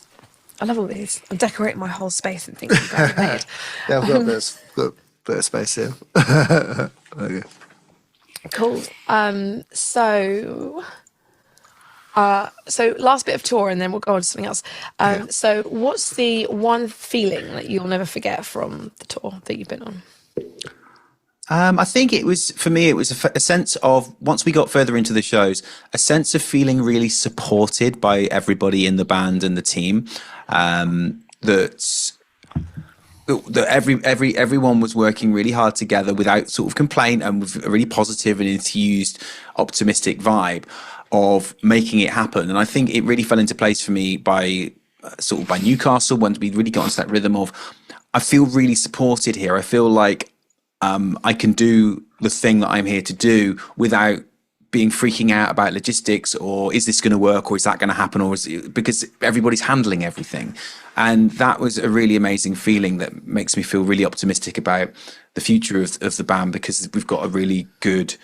I love all these. I'm decorating my whole space and things you guys have made. Yeah, I've got a bit of space here. Okay. Cool. So last bit of tour, and then we'll go on to something else. So what's the one feeling that you'll never forget from the tour that you've been on? I think for me, it was a sense of, once we got further into the shows, a sense of feeling really supported by everybody in the band and the team. That everyone was working really hard together without sort of complaint, and with a really positive and enthused, optimistic vibe of making it happen. And I think it really fell into place for me by Newcastle, when we really got into that rhythm of, I feel really supported here. I feel like I can do the thing that I'm here to do without being freaking out about logistics, or is this going to work, or is that going to happen, or because everybody's handling everything. And that was a really amazing feeling that makes me feel really optimistic about the future of the band, because we've got a really good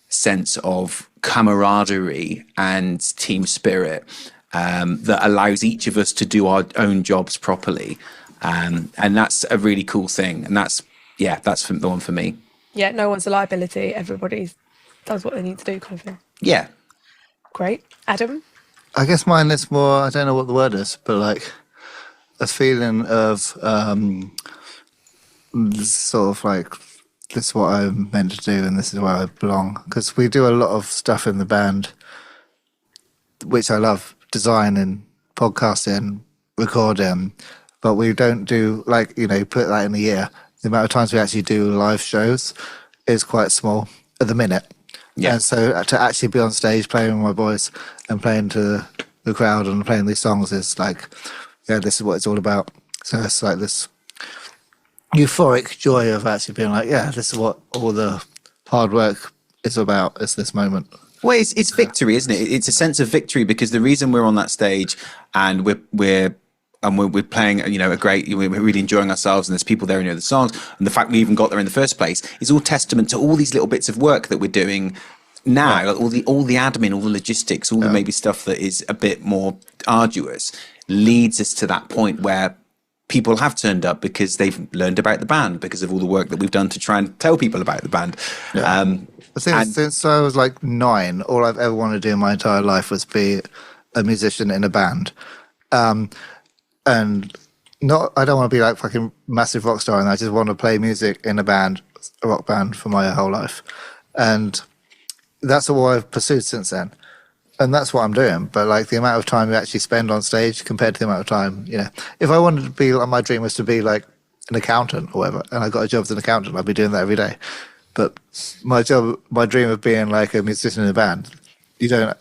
sense of camaraderie and team spirit that allows each of us to do our own jobs properly. And that's a really cool thing. And that's the one for me. Yeah, no one's a liability. Everybody does what they need to do, kind of thing. Yeah. Great. Adam? I guess mine is more, I don't know what the word is, but like a feeling of sort of like, this is what I'm meant to do and this is where I belong. Because we do a lot of stuff in the band, which I love, designing, podcasting, recording, but we don't do, like, put that in a year. The amount of times we actually do live shows is quite small at the minute. Yeah. And so to actually be on stage playing with my boys and playing to the crowd and playing these songs is like, yeah, this is what it's all about. So it's like this euphoric joy of actually being like, yeah, this is what all the hard work is about, is this moment. Well, it's victory, isn't it? It's a sense of victory, because the reason we're on that stage and we're playing, a great, we're really enjoying ourselves, and there's people there who know the songs, and the fact we even got there in the first place is all testament to all these little bits of work that we're doing now, like all the admin, all the logistics, all the maybe stuff that is a bit more arduous, leads us to that point where people have turned up because they've learned about the band because of all the work that we've done to try and tell people about the band. Yeah. Since I was like 9, all I've ever wanted to do in my entire life was be a musician in a band. And I don't want to be like fucking massive rock star, and I just want to play music in a band, a rock band, for my whole life. And that's all I've pursued since then. And that's what I'm doing. But like the amount of time you actually spend on stage compared to the amount of time, if I wanted to be, like, my dream was to be like an accountant or whatever, and I got a job as an accountant, I'd be doing that every day. But my dream of being like a musician in a band, you don't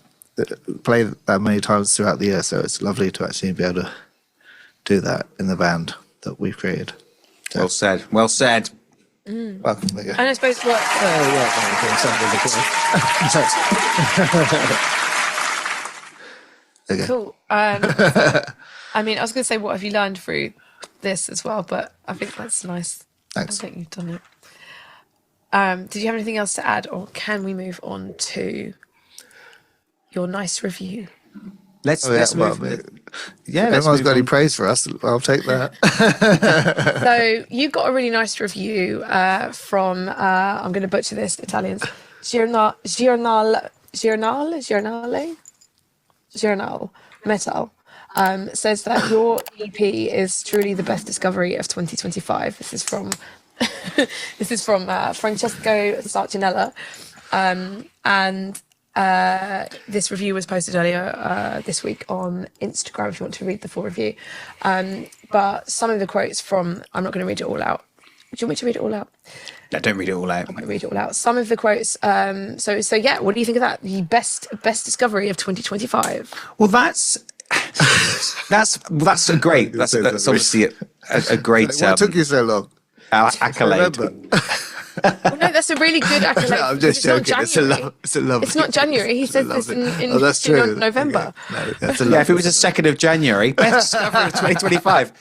play that many times throughout the year. So it's lovely to actually be able to do that in the band that we've created. So, Well said. Well said. welcome, there you go. And I suppose cool. I mean, I was going to say, what have you learned through this as well? But I think that's nice. Thanks. I think you've done it. Did you have anything else to add, or can we move on to your nice review? Let's move. Everyone's got any praise for us, I'll take that. So you got a really nice review from, I'm going to butcher this, Italians, Giornale Metal. Says that your EP is truly the best discovery of 2025. This is from Francesco Sarcinella, and this review was posted earlier this week on Instagram if you want to read the full review. But some of the quotes from, I'm not going to read it all out. Do you want me to read it all out? No, don't read it all out. I won't read it all out. Some of the quotes. So yeah, what do you think of that? The best discovery of 2025. Well, that's a great. That's obviously a great. What took you so long? Accolade. Well, no, that's a really good accolade. No, I'm just joking. It's not January. He says this in that's true. November. Okay. No, that's If it was the 2nd of January, best discovery of 2025.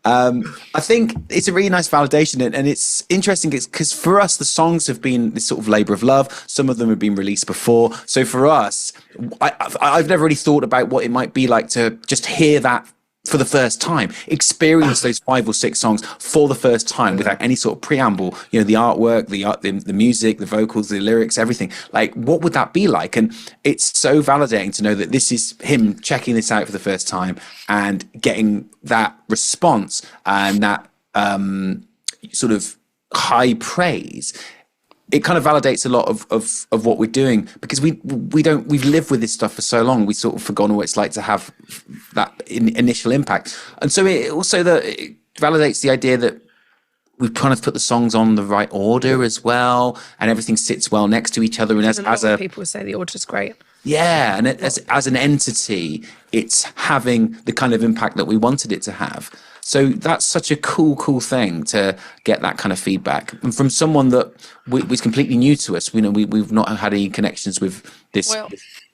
I think it's a really nice validation, and it's interesting because for us, the songs have been this sort of labour of love. Some of them have been released before. So for us, I've never really thought about what it might be like to just hear that for the first time, experience those 5 or 6 songs for the first time without any sort of preamble, the artwork, the music, the vocals, the lyrics, everything. Like, what would that be like? And it's so validating to know that this is him checking this out for the first time and getting that response and that sort of high praise. It kind of validates a lot of what we're doing, because we've lived with this stuff for so long, we sort of forgotten what it's like to have that initial impact. And so it validates the idea that we've kind of put the songs on the right order as well, and everything sits well next to each other. And as people say the order's great. Yeah, and as an entity, it's having the kind of impact that we wanted it to have. So that's such a cool thing to get that kind of feedback, and from someone that was completely new to us. We've not had any connections with this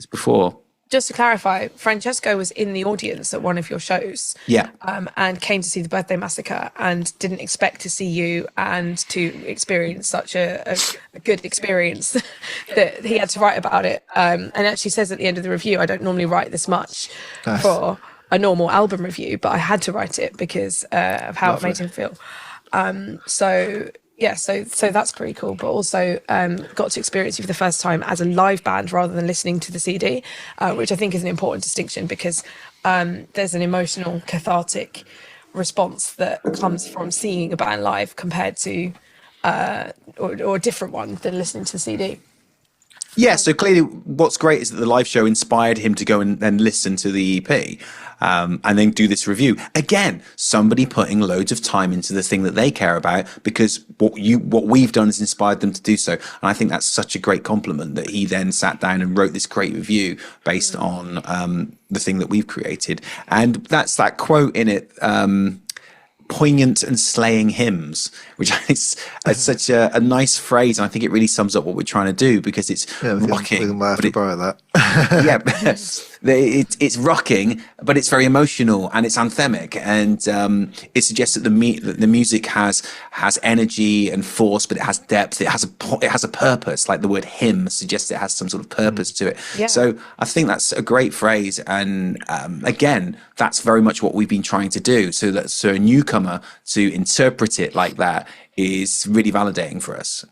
before. Just to clarify, Francesco was in the audience at one of your shows, and came to see the Birthday Massacre, and didn't expect to see you and to experience such a good experience that he had to write about it. And actually says at the end of the review, I don't normally write this much for a normal album review, but I had to write it because of how it made him feel. So that's pretty cool. But also got to experience you for the first time as a live band rather than listening to the CD, which I think is an important distinction, because there's an emotional, cathartic response that comes from seeing a band live compared to or a different one than listening to the CD. Yeah, so clearly what's great is that the live show inspired him to go and then listen to the EP and then do this review. Again, somebody putting loads of time into the thing that they care about, because what we've done has inspired them to do so. And I think that's such a great compliment that he then sat down and wrote this great review based on the thing that we've created. And that's that quote in it, poignant and slaying hymns, which is such a nice phrase, and I think it really sums up what we're trying to do, because it's rocking. We might have to borrow that. Yeah, it's rocking, but it's very emotional and it's anthemic, and it suggests that the music has energy and force, but it has depth. It has a purpose. Like the word hymn suggests it has some sort of purpose to it. Yeah. So I think that's a great phrase, and again, that's very much what we've been trying to do. So a newcomer to interpret it like that is really validating for us.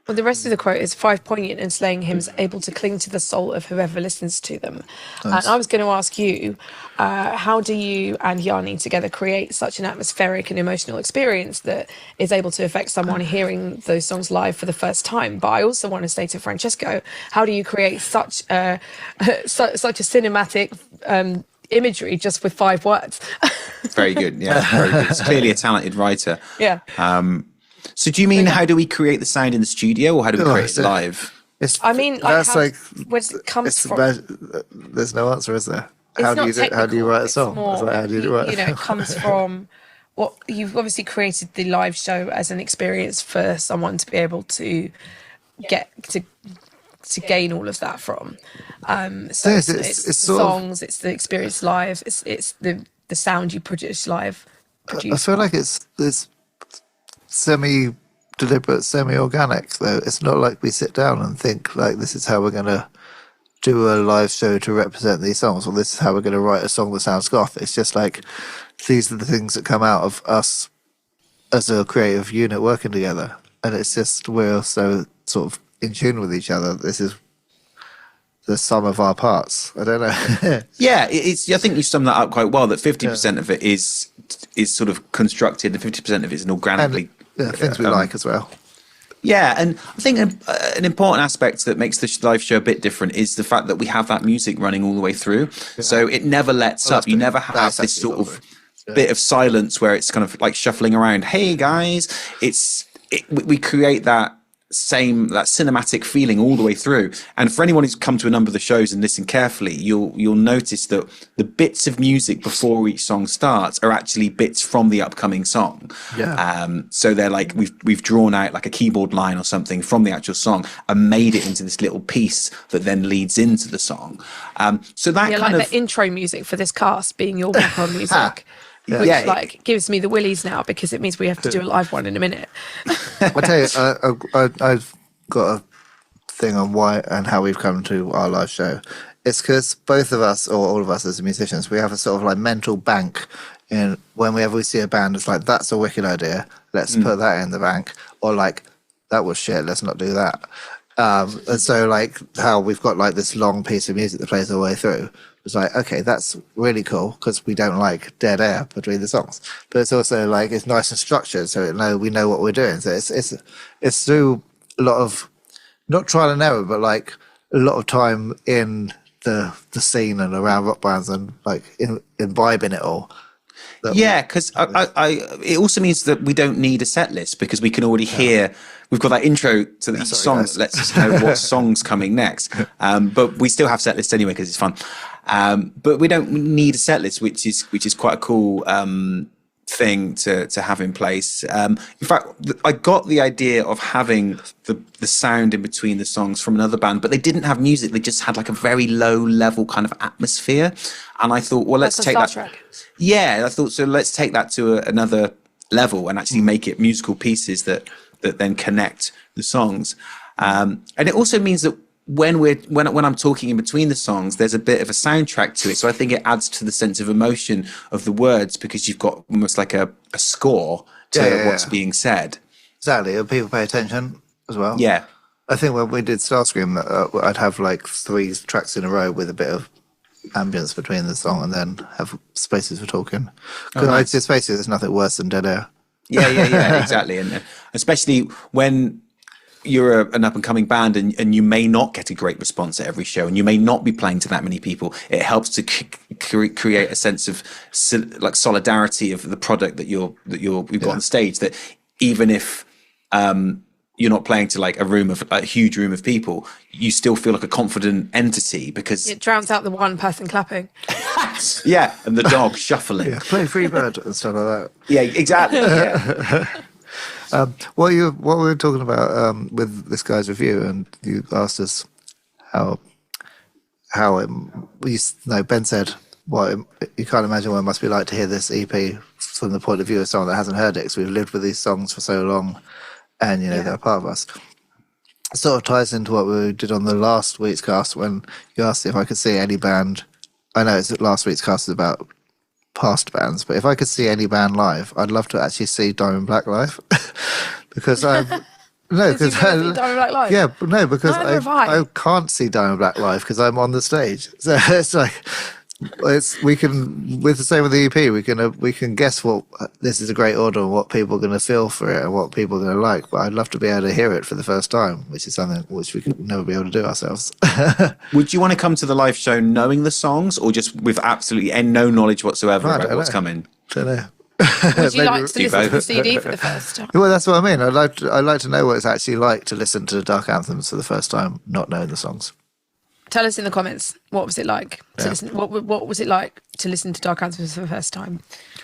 Well, the rest of the quote is 5 poignant and slaying hymns able to cling to the soul of whoever listens to them. Nice. And I was going to ask you, how do you and Yanni together create such an atmospheric and emotional experience that is able to affect someone hearing those songs live for the first time? But I also want to say to Francesco, how do you create such a cinematic imagery just with 5 words? Very good. Yeah, very good. It's clearly a talented writer. Yeah. So do you mean how do we create the sound in the studio, or how do we create it live? I mean, like, where it comes from. There's no answer, is there? How do you write a song? How do you write? It comes from what you've obviously created the live show as an experience for someone to be able to get to gain all of that from. So it's the songs, it's the experience live, it's the sound you produce live. I feel like it's semi-deliberate, semi-organic, though. It's not like we sit down and think, like, this is how we're going to do a live show to represent these songs, or this is how we're going to write a song that sounds goth. It's just like, these are the things that come out of us as a creative unit working together. And it's just, we're so sort of in tune with each other. This is the sum of our parts. I don't know. Yeah, I think you summed that up quite well, that 50% of it is sort of constructed and 50% of it is an organically... things we like as well. Yeah, and I think an important aspect that makes the live show a bit different is the fact that we have that music running all the way through. Yeah. So it never lets up. You never have this sort of bit of silence where it's kind of like shuffling around. Hey, guys. We create that cinematic feeling all the way through. And for anyone who's come to a number of the shows and listened carefully, you'll notice that the bits of music before each song starts are actually bits from the upcoming song. Yeah. So they're like we've drawn out like a keyboard line or something from the actual song and made it into this little piece that then leads into the song. So that kind of the intro music for this cast being your background music. Which gives me the willies now, because it means we have to do a live one in a minute. I'll tell you, I've got a thing on why and how we've come to our live show. It's because both of us, or all of us as musicians, we have a sort of like mental bank. And whenever we see a band, it's like, that's a wicked idea, let's put that in the bank. Or like, that was shit, let's not do that. And so like how we've got like this long piece of music that plays the way through. It's like, okay, that's really cool, because we don't like dead air between the songs. But it's also like, it's nice and structured, so we know what we're doing. So it's through a lot of, not trial and error, but like a lot of time in the scene and around rock bands and like imbibing it all. Yeah, because it also means that we don't need a set list, because we can already hear. We've got that intro to each song that lets us know what song's coming next. But we still have set lists anyway, because it's fun. But we don't need a set list, which is quite a cool thing to have in place. In fact, I got the idea of having the sound in between the songs from another band, but they didn't have music. They just had like a very low level kind of atmosphere. And I thought, well, let's take that. Star Trek. Yeah, I thought, so let's take that to another level and actually make it musical pieces that then connect the songs. And it also means that when I'm talking in between the songs, there's a bit of a soundtrack to it. So I think it adds to the sense of emotion of the words, because you've got almost like a score to what's being said. Exactly. And people pay attention as well. Yeah. I think when we did Starscream, I'd have like 3 tracks in a row with a bit of ambience between the song, and then have spaces for talking. Because nice. Let's face it, there's nothing worse than dead air. Yeah, exactly. And especially when you're an up and coming band and you may not get a great response at every show and you may not be playing to that many people, it helps to create a sense of like solidarity of the product that you've got on stage, that even if you're not playing to like a huge room of people, you still feel like a confident entity because it drowns out the one person clapping. Yeah, and the dog shuffling. Play Freebird and stuff like that. Yeah, exactly. Yeah. What we were talking about with this guy's review, and you asked us Ben said, "Well, you can't imagine what it must be like to hear this EP from the point of view of someone that hasn't heard it, because we've lived with these songs for so long, and they're a part of us." It sort of ties into what we did on the last week's cast when you asked if I could see any band. I know last week's cast is about past bands, but if I could see any band live, I'd love to actually see Diamond Black live. Because Diamond Black live? Yeah, but no, because I can't see Diamond Black live because I'm on the stage. So it's like we can, with the same with the EP, we can guess what this is a great order and what people are going to feel for it and what people are going to like. But I'd love to be able to hear it for the first time, which is something which we could never be able to do ourselves. Would you want to come to the live show knowing the songs, or just with absolutely no knowledge whatsoever about what's coming? Don't know. Would you like to listen to the CD for the first time? Well, that's what I mean. I'd like to know what it's actually like to listen to Dark Anthems for the first time, not knowing the songs. Tell us in the comments, what was it like to listen? What was it like to listen to Dark Anthems for the first time?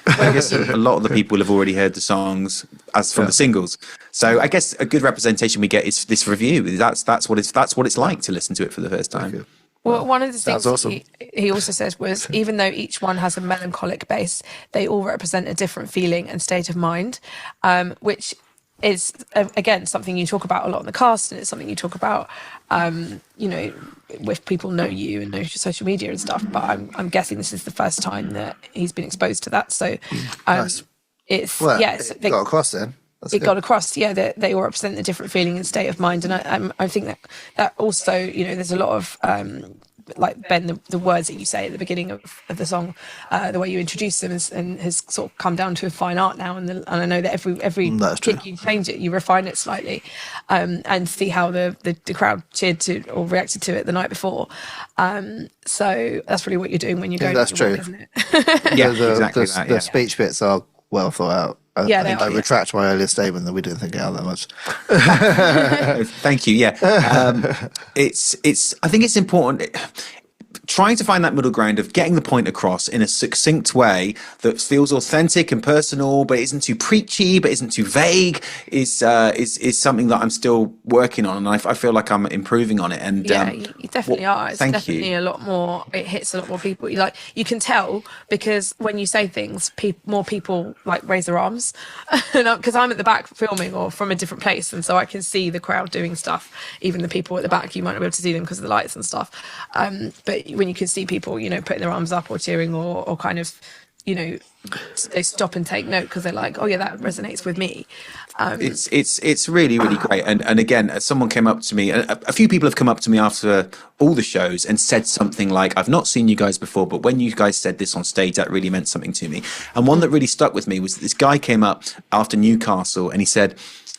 I guess a lot of the people have already heard the songs as from the singles, so I guess a good representation we get is this review. That's what it's like to listen to it for the first time. Well, one of the things awesome. he also said was, even though each one has a melancholic base, they all represent a different feeling and state of mind, which is again something you talk about a lot in the cast, and it's something you talk about if people know you and know your social media and stuff. But I'm guessing this is the first time that he's been exposed to that, so nice. It got across then. Got across, that they all represent a different feeling and state of mind, and I think that also there's a lot of like Ben, the words that you say at the beginning of the song, the way you introduce them has sort of come down to a fine art now, and I know that every kick you change it, you refine it slightly, and see how the crowd cheered to or reacted to it the night before. So that's really what you're doing when you're going. That's to true. work, isn't it? Exactly. The speech bits are well thought out. I retract my earlier statement that we didn't think it out that much. Thank you. Yeah, I think it's important trying to find that middle ground of getting the point across in a succinct way that feels authentic and personal, but isn't too preachy, but isn't too vague. Is something that I'm still working on, and I feel like I'm improving on it. And you definitely are. It's definitely a lot more. It hits a lot more people. You can tell because when you say things, more people like raise their arms, because I'm at the back filming or from a different place, and so I can see the crowd doing stuff. Even the people at the back, you might not be able to see them because of the lights and stuff. But when you can see people, putting their arms up or cheering or kind of, they stop and take note because they're like, oh yeah, that resonates with me. It's really, really great. And again, someone came up to me, a few people have come up to me after all the shows and said something like, I've not seen you guys before, but when you guys said this on stage, that really meant something to me. And one that really stuck with me was that this guy came up after Newcastle and he said,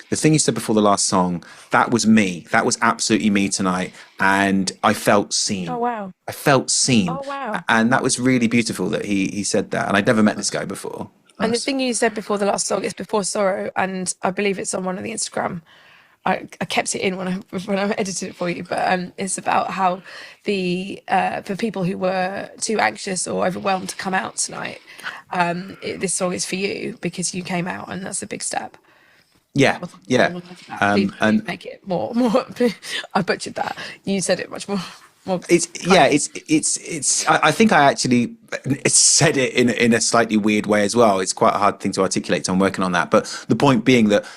the thing you said before the last song, that was me. That was absolutely me tonight. And I felt seen. Oh, wow. I felt seen. Oh, wow. And that was really beautiful that he said that. And I'd never met this guy before. And the thing you said before the last song is Before Sorrow. And I believe it's on one of the Instagram. I kept it in when I edited it for you. But it's about how for people who were too anxious or overwhelmed to come out tonight, this song is for you because you came out, and that's a big step. Yeah. And make it more. I butchered that. You said it much more. I think I actually said it in a slightly weird way as well. It's quite a hard thing to articulate, so I'm working on that. But the point being that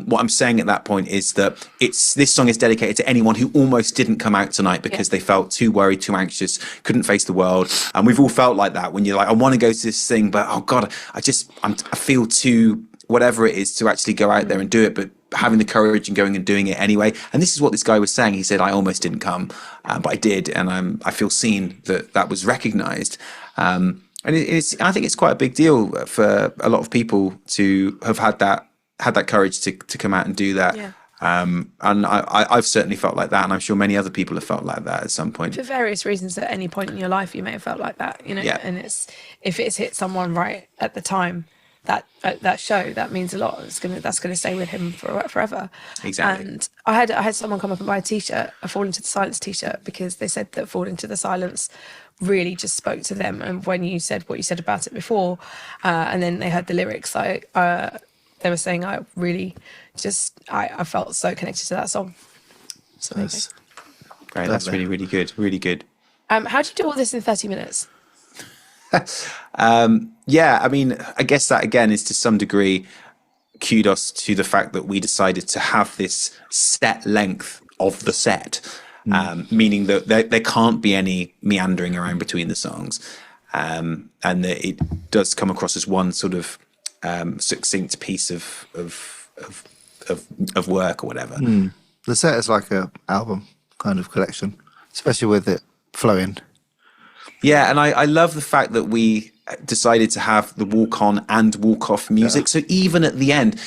what I'm saying at that point is that this song is dedicated to anyone who almost didn't come out tonight because they felt too worried, too anxious, couldn't face the world. And we've all felt like that when you're like, I want to go to this thing, but oh God, I feel too whatever it is to actually go out there and do it, but having the courage and going and doing it anyway. And this is what this guy was saying. He said, I almost didn't come, but I did. And I feel seen that was recognized. And I think it's quite a big deal for a lot of people to have had that courage to come out and do that. Yeah. And I've certainly felt like that, and I'm sure many other people have felt like that at some point. For various reasons, at any point in your life, you may have felt like that, you know. Yeah. And if it's hit someone right at the time, that show, that means a lot. That's gonna stay with him forever. Exactly. And I had someone come up and buy a T-shirt, a Fall Into the Silence T-shirt, because they said that Fall Into the Silence really just spoke to them. And when you said what you said about it before, and then they heard the lyrics, they were saying I really I felt so connected to that song. So Nice. Great, that's really, really good. Really good. how do you do all this in 30 minutes? Yeah, I mean, I guess that again is to some degree kudos to the fact that we decided to have this set length of the set, meaning that there can't be any meandering around between the songs, and that it does come across as one sort of succinct piece of work or whatever. The set is like a album kind of collection, especially with it flowing. Yeah, and I love the fact that we decided to have the walk on and walk off music. So even at the end,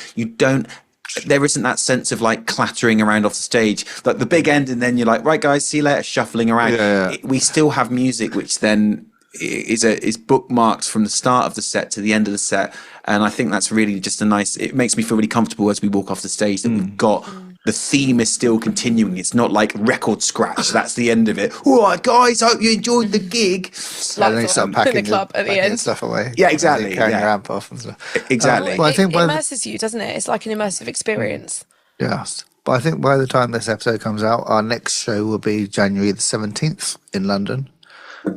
there isn't that sense of like clattering around off the stage, like the big end, and then you're like, right, guys, see you later, shuffling around. We still have music, which then is bookmarked from the start of the set to the end of the set. And I think that's really just it makes me feel really comfortable as we walk off the stage that we've got. The theme is still continuing. It's not like record scratch. That's the end of it. All right, guys, hope you enjoyed the gig. And then you start packing the club at the end. stuff away. Yeah, exactly. Carrying your amp off and stuff. Exactly. Well, I think it immerses you, doesn't it? It's like an immersive experience. Yes. But I think by the time this episode comes out, our next show will be January the 17th in London.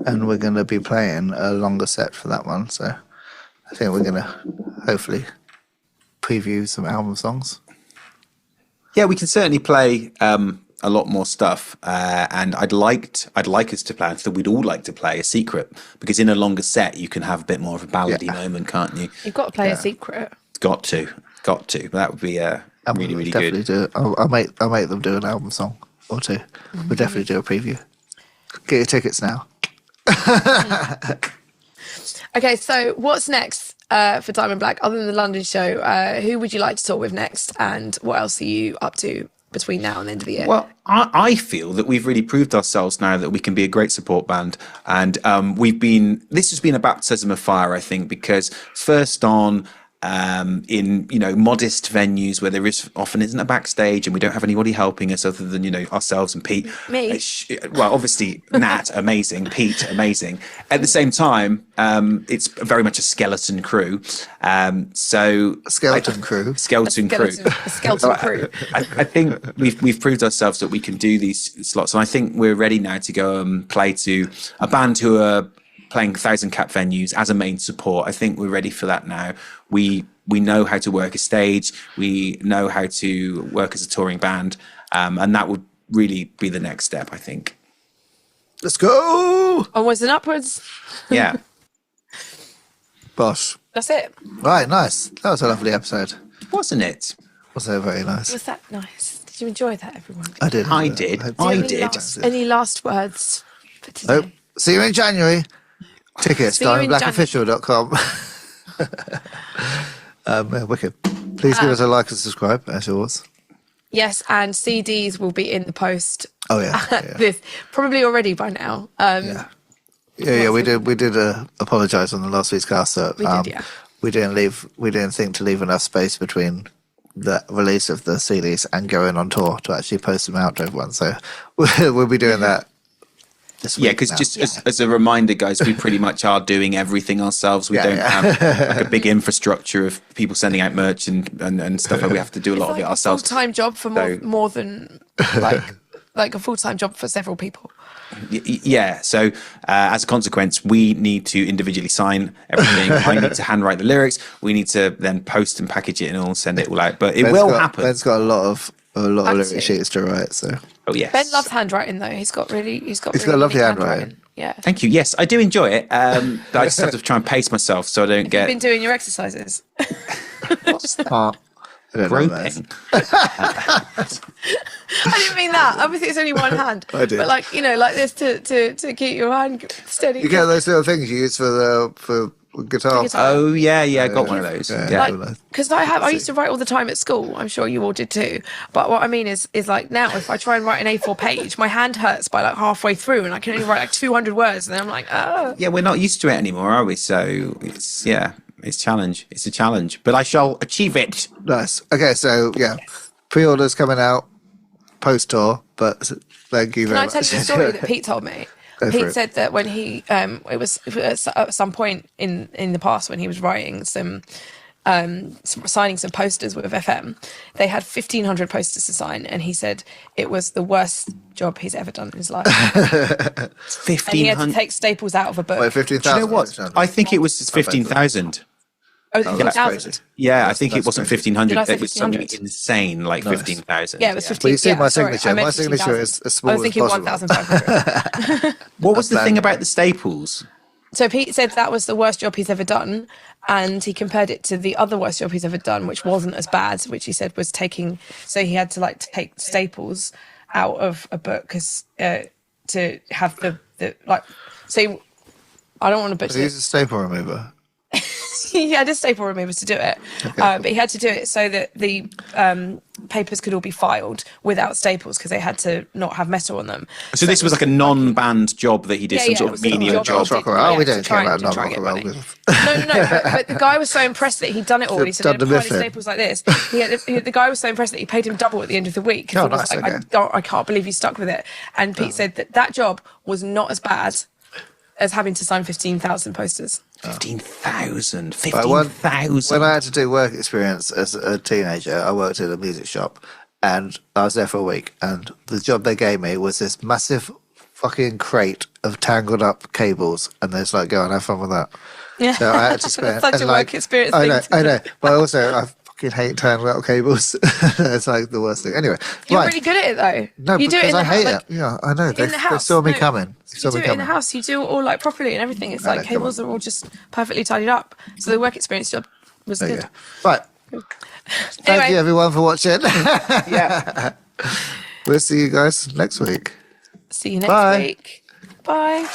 And we're going to be playing a longer set for that one. So I think we're going to hopefully preview some album songs. Yeah, we can certainly play a lot more stuff, and I'd like us to play. I think we'd all like to play A Secret, because in a longer set you can have a bit more of a ballady moment, can't you? You've got to play A Secret. Got to. That would be really, really good. Do it. I'll make them do an album song or two. We'll definitely do a preview. Get your tickets now. Okay, so what's next for Diamond Black other than the London show? Who would you like to tour with next, and what else are you up to between now and the end of the year? Well, I feel that we've really proved ourselves now that we can be a great support band, and this has been a baptism of fire, I think, because first on in modest venues where there often isn't a backstage and we don't have anybody helping us other than ourselves and Pete. Me. Well, obviously Nat, amazing. Pete, amazing. At the same time, it's very much a skeleton crew. Skeleton crew. I think we've proved ourselves that we can do these slots, and I think we're ready now to go and play to a band who are playing 1,000-cap venues as a main support. I think we're ready for that now. We know how to work a stage. We know how to work as a touring band, and that would really be the next step, I think. Let's go! Onwards and upwards. Yeah. Bosh. That's it. Right, nice. That was a lovely episode. Wasn't it? Wasn't it very nice? Was that nice? Did you enjoy that, everyone? I did. I did. Any last words for today? Oh, see you in January. Tickets, diamondblackofficial.com. Wicked. Please give us a like and subscribe, as yours. Yes, and CDs will be in the post. Oh yeah, This probably already by now. Yeah. We did apologise on the last week's cast. That, We did, yeah. We didn't think to leave enough space between the release of the CDs and going on tour to actually post them out to everyone. So we'll be doing that. Yeah, because as a reminder, guys, we pretty much are doing everything ourselves. We don't have like a big infrastructure of people sending out merch and stuff. Like we have to do a lot of it ourselves. It's a full-time job for more than like a full-time job for several people. Yeah, so as a consequence, we need to individually sign everything. I need to handwrite the lyrics. We need to then post and package it and all send it all out. But it will happen. Ben's got a lot of lyric sheets to write. So yes, Ben loves handwriting though. He's got really lovely handwriting. Yeah. Thank you. Yes, I do enjoy it. But I just have to try and pace myself so I don't get. You've been doing your exercises. What's that? Groping. I didn't mean that. Obviously, it's only one hand. I did. But like this to keep your hand steady. You get those little things you use for guitar. Guitar. Oh yeah, I got one of those. Yeah. Because I used to write all the time at school. I'm sure you all did too. But what I mean is like now, if I try and write an A4 page, my hand hurts by like halfway through, and I can only write like 200 words, and then I'm like, oh. Yeah, we're not used to it anymore, are we? So it's challenge. It's a challenge, but I shall achieve it. Nice. Okay, so yeah, pre-orders coming out post tour, but thank you very much. Can I tell you a story that Pete told me? Pete said that when he, it was at some point in the past when he was writing signing some posters with FM, they had 1,500 posters to sign, and he said it was the worst job he's ever done in his life. 1,500. And he had to take staples out of a book. Wait, 15,000. Do you know what? I think it was 15,000. Oh, 15,000. Yeah, I think it wasn't 1,500. Did I say It was something 1,500? insane, like 15,000. Yeah, it was 15. But you see my sorry, signature. I meant My signature 15,000. is as small I was thinking as possible. 1,500. What was the thing about the staples? So Pete said that was the worst job he's ever done, and he compared it to the other worst job he's ever done, which wasn't as bad, which he said was taking. So he had to like take staples out of a book because to have the like. So I don't want to butcher. Use a staple remover. He had a staple remover to do it, but he had to do it so that the papers could all be filed without staples because they had to not have metal on them. So this was like a non-band job that he did, some sort of menial job. We don't care about non-rock and roll. No. But the guy was so impressed that he'd done it all. He said he had a pile of staples like this. The guy was so impressed that he paid him double at the end of the week. Oh, nice, okay. I can't believe he stuck with it. And Pete said that job was not as bad as having to sign 15,000 posters. 15,000. When I had to do work experience as a teenager, I worked in a music shop, and I was there for a week. And the job they gave me was this massive fucking crate of tangled up cables, and they just like, go and have fun with that. Yeah, so I had to spend such a work experience. I know, but also I fucking hate tangled up cables. It's like the worst thing. Anyway, you're really good at it though. No, you do it in I hate it. Yeah, I know. They house. saw me coming. You do it in the house. You do it all like properly and everything. It's like cables are all just perfectly tidied up. So the work experience job was good. Right. Thank you everyone for watching. Yeah. We'll see you guys next week. See you next week. Bye.